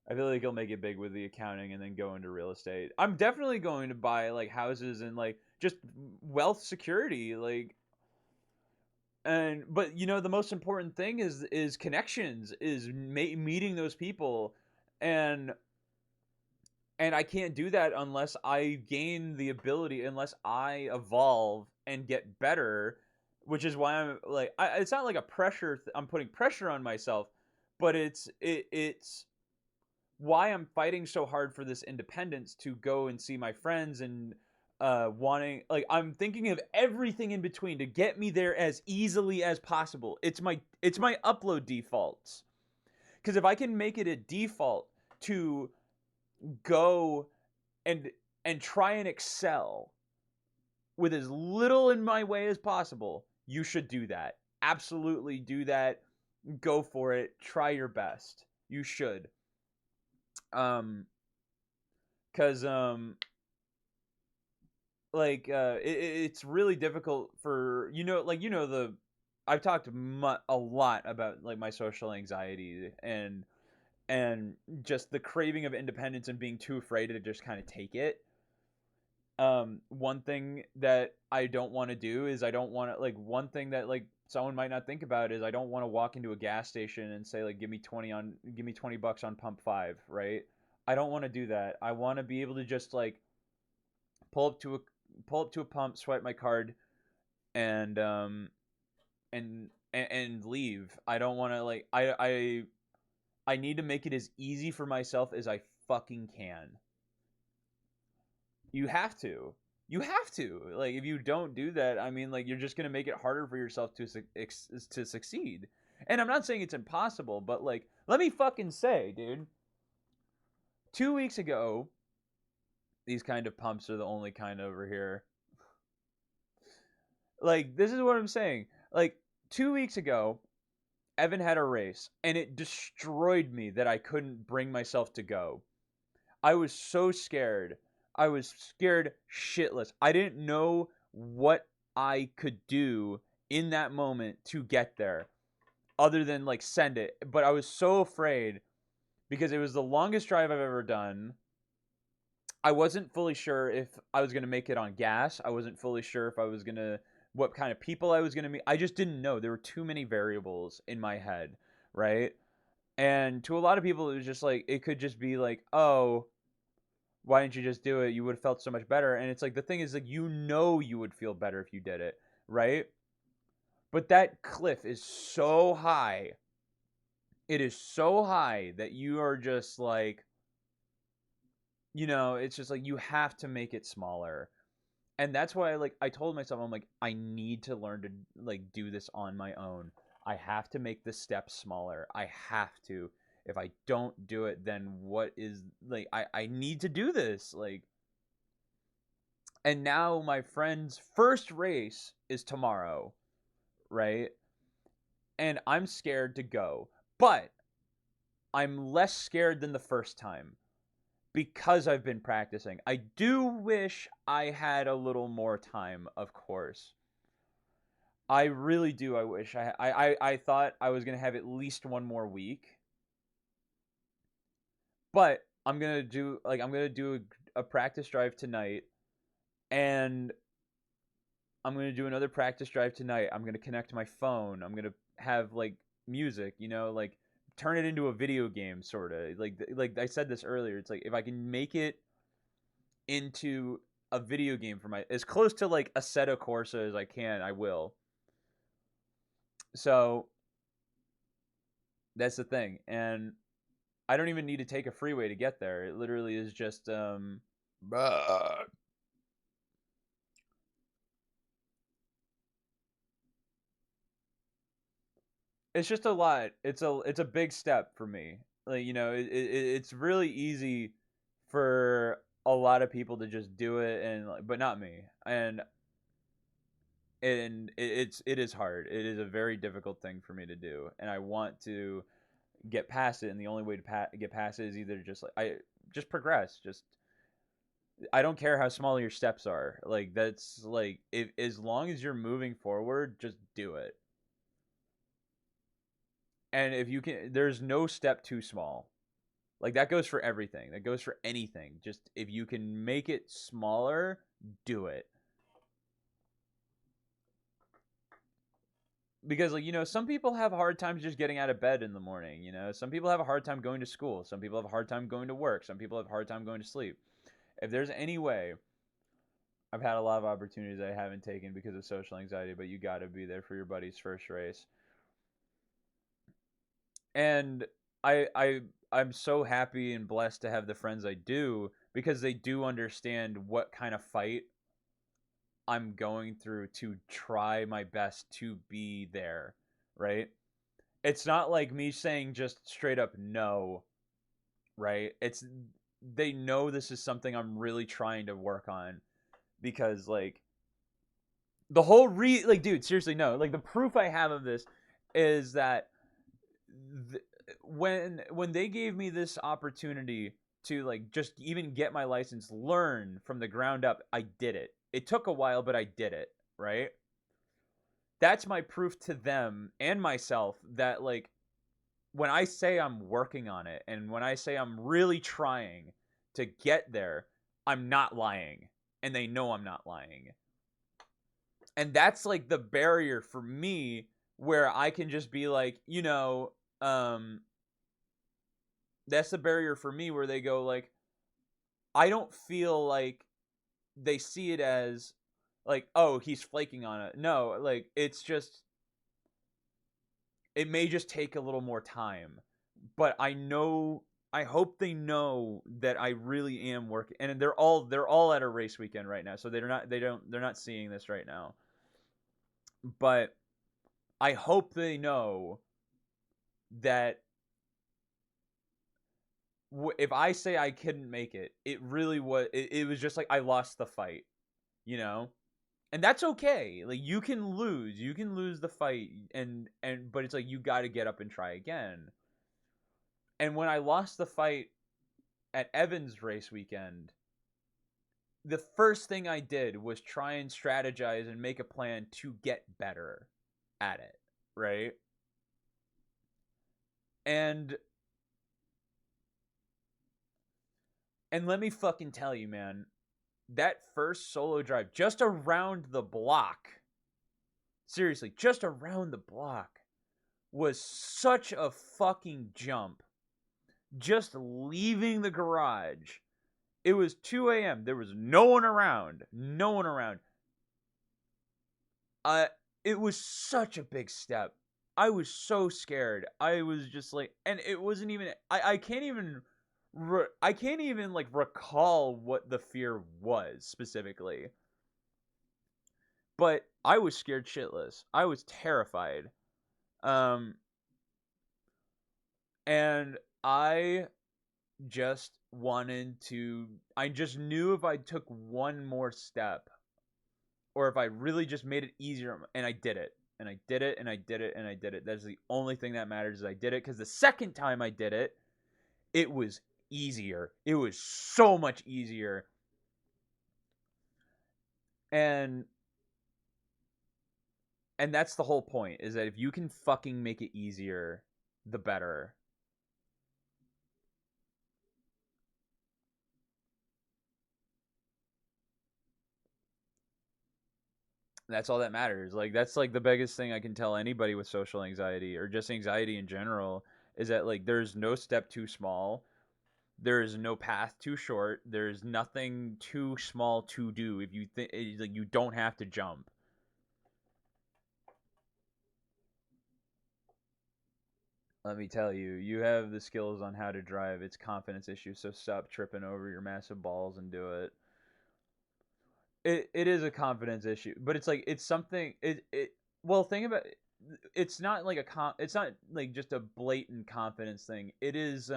I feel like he'll make it big with the accounting and then go into real estate. I'm definitely going to buy like houses and like just wealth security, like. And but you know the most important thing is connections, is meeting those people, and I can't do that unless I gain the ability, unless I evolve and get better, which is why I'm like it's not like a pressure. I'm putting pressure on myself, but it's why I'm fighting so hard for this independence to go and see my friends and wanting, like, I'm thinking of everything in between to get me there as easily as possible. It's my upload defaults. Because if I can make it a default to go and try and excel with as little in my way as possible, you should do that. Absolutely do that. Go for it. Try your best. You should. Because like it's really difficult for the I've talked a lot about like my social anxiety and just the craving of independence and being too afraid to just kind of take it. One thing that I don't want to do is I don't want to, like, one thing that like someone might not think about is I don't want to walk into a gas station and say like give me $20 on pump 5, right? I don't want to do that. I want to be able to just like pull up to a pump, swipe my card, and and leave. I don't want to, like, I need to make it as easy for myself as I fucking can. You have to. You have to. Like, if you don't do that, I mean, like, you're just gonna make it harder for yourself to succeed. And I'm not saying it's impossible, but like, let me fucking say, dude. 2 weeks ago, these kind of pumps are the only kind over here. Like, this is what I'm saying. Like, 2 weeks ago, Evan had a race, and it destroyed me that I couldn't bring myself to go. I was so scared. I was scared shitless. I didn't know what I could do in that moment to get there other than like send it. But I was so afraid because it was the longest drive I've ever done. I wasn't fully sure if I was going to make it on gas. I wasn't fully sure if I was going to, what kind of people I was going to meet. I just didn't know. There were too many variables in my head, right? And to a lot of people, it was just like, it could just be like, oh, why didn't you just do it? You would have felt so much better. And it's like, the thing is, like, you know, you would feel better if you did it, right? But that cliff is so high. It is so high that you are just like, it's just like you have to make it smaller. And that's why, like, I told myself, I'm like, I need to learn to like do this on my own. I have to make the steps smaller. I have to. If I don't do it, then what is, like, I need to do this, like. And now my friend's first race is tomorrow, right? And I'm scared to go. But I'm less scared than the first time because I've been practicing. I do wish I had a little more time, of course. I really do. I wish I thought I was gonna have at least one more week, but I'm gonna do a practice drive tonight, and I'm gonna do another practice drive tonight. I'm gonna connect my phone. I'm gonna have like music, like turn it into a video game, sort of. Like I said this earlier. It's like if I can make it into a video game for my as close to like a set of Corsa as I can, I will. So that's the thing, and I don't even need to take a freeway to get there. It literally is just it's just a lot. It's a big step for me. Like it's really easy for a lot of people to just do it, but not me. And it is hard. It is a very difficult thing for me to do, and I want to get past it. And the only way to get past it is either just like I just progress. Just I don't care how small your steps are. Like that's like if as long as you're moving forward, just do it. And if you can, there's no step too small. Like that goes for everything. That goes for anything. Just if you can make it smaller, do it. Because some people have hard times just getting out of bed in the morning. Some people have a hard time going to school. Some people have a hard time going to work. Some people have a hard time going to sleep. If there's any way, I've had a lot of opportunities I haven't taken because of social anxiety, but you got to be there for your buddy's first race. And I'm so happy and blessed to have the friends I do because they do understand what kind of fight I'm going through to try my best to be there, right? It's not like me saying just straight up no, right? It's they know this is something I'm really trying to work on because like the whole like dude, seriously no, like the proof I have of this is that th- when they gave me this opportunity to like just even get my license, learn from the ground up, I did it. It took a while, but I did it, right? That's my proof to them and myself that like when I say I'm working on it and when I say I'm really trying to get there, I'm not lying. And they know I'm not lying. And that's like the barrier for me where I can just be like, that's the barrier for me where they go like, I don't feel like they see it as like, oh, he's flaking on it. No, like it's just it may just take a little more time, but I hope they know that I really am working, and they're all at a race weekend right now, so they're not seeing this right now, but I hope they know that if I say I couldn't make it, it really was it was just like I lost the fight, you know. And that's okay. Like you can lose the fight, and but it's like you got to get up and try again. And when I lost the fight at Evans race weekend, the first thing I did was try and strategize and make a plan to get better at it, right? And let me fucking tell you, man, that first solo drive just around the block, seriously, just around the block was such a fucking jump. Just leaving the garage. It was 2 a.m. There was no one around. No one around. Uh, it was such a big step. I was so scared. I was just like, and it wasn't even. I can't even. I can't even like recall what the fear was specifically. But I was scared shitless. I was terrified. Um, and I just wanted to. I just knew if I took one more step, or if I really just made it easier, and I did it, and I did it, and I did it, and I did it. That's the only thing that matters is I did it, because the second time I did it, it was easier. It was so much easier. And that's the whole point, is that if you can fucking make it easier, the better. That's all that matters. Like, that's like the biggest thing I can tell anybody with social anxiety, or just anxiety in general, is that like there's no step too small. There is no path too short. There's nothing too small to do. If you think, like, you don't have to jump. Let me tell you, you have the skills on how to drive. It's confidence issue, so stop tripping over your massive balls and do it. It is a confidence issue, but it's like, it's something, well, think about it. It's not like it's not like just a blatant confidence thing. It is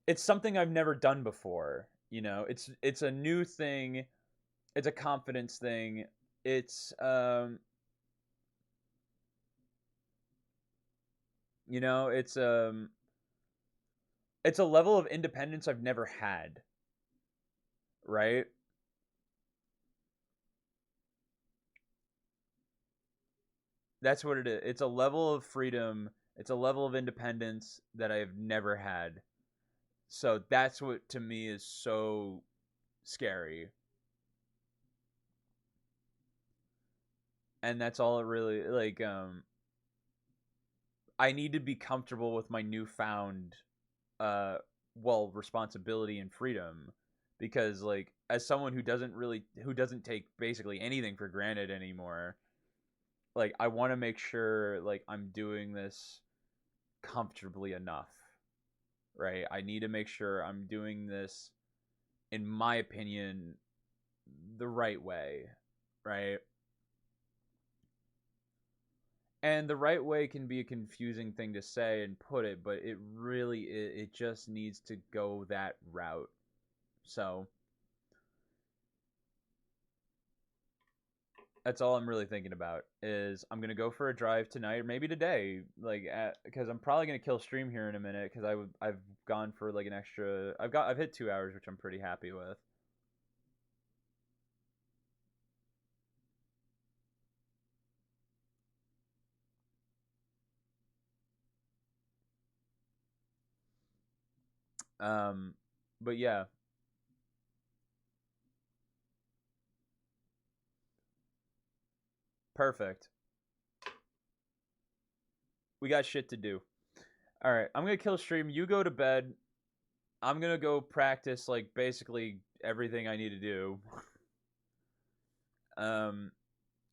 it's something I've never done before. It's a new thing. It's a confidence thing. It's it's it's a level of independence I've never had, right? That's what it is. It's a level of freedom. It's a level of independence that I've never had. So that's what to me is so scary. And that's all it really, like, I need to be comfortable with my newfound uh responsibility and freedom, because like, as someone who doesn't take basically anything for granted anymore, like, I want to make sure like I'm doing this comfortably enough, right? I need to make sure I'm doing this, in my opinion, the right way, right? And the right way can be a confusing thing to say and put it, but it just needs to go that route. So that's all I'm really thinking about, is I'm gonna go for a drive tonight, or maybe today, like, because I'm probably gonna kill stream here in a minute, because I've gone for like an extra, I've hit 2 hours, which I'm pretty happy with. Um, but yeah, perfect. We got shit to do. All right, I'm gonna kill stream. You go to bed. I'm gonna go practice like basically everything I need to do. Um,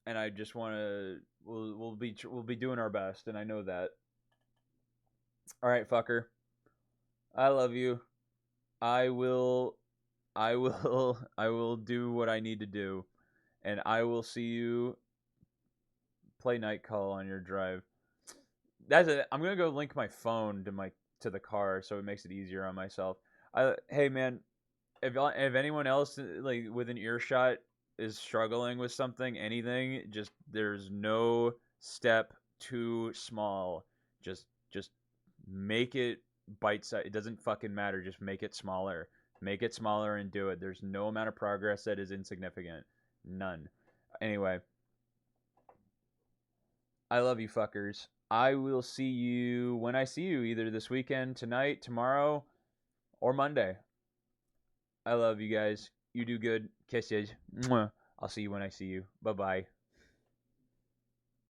and I just want to. We'll be doing our best, and I know that. All right, fucker. I love you. I will. I will. I will do what I need to do, and I will see you play night call on your drive. That's it. I'm gonna go link my phone to the car, so it makes it easier on myself. Hey man, if anyone else like within earshot is struggling with something, anything, just, there's no step too small. Just make it bite size. It doesn't fucking matter. Just make it smaller. Make it smaller and do it. There's no amount of progress that is insignificant. None. Anyway, I love you fuckers. I will see you when I see you, either this weekend, tonight, tomorrow, or Monday. I love you guys. You do good. Kisses. Mwah. I'll see you when I see you. Bye bye.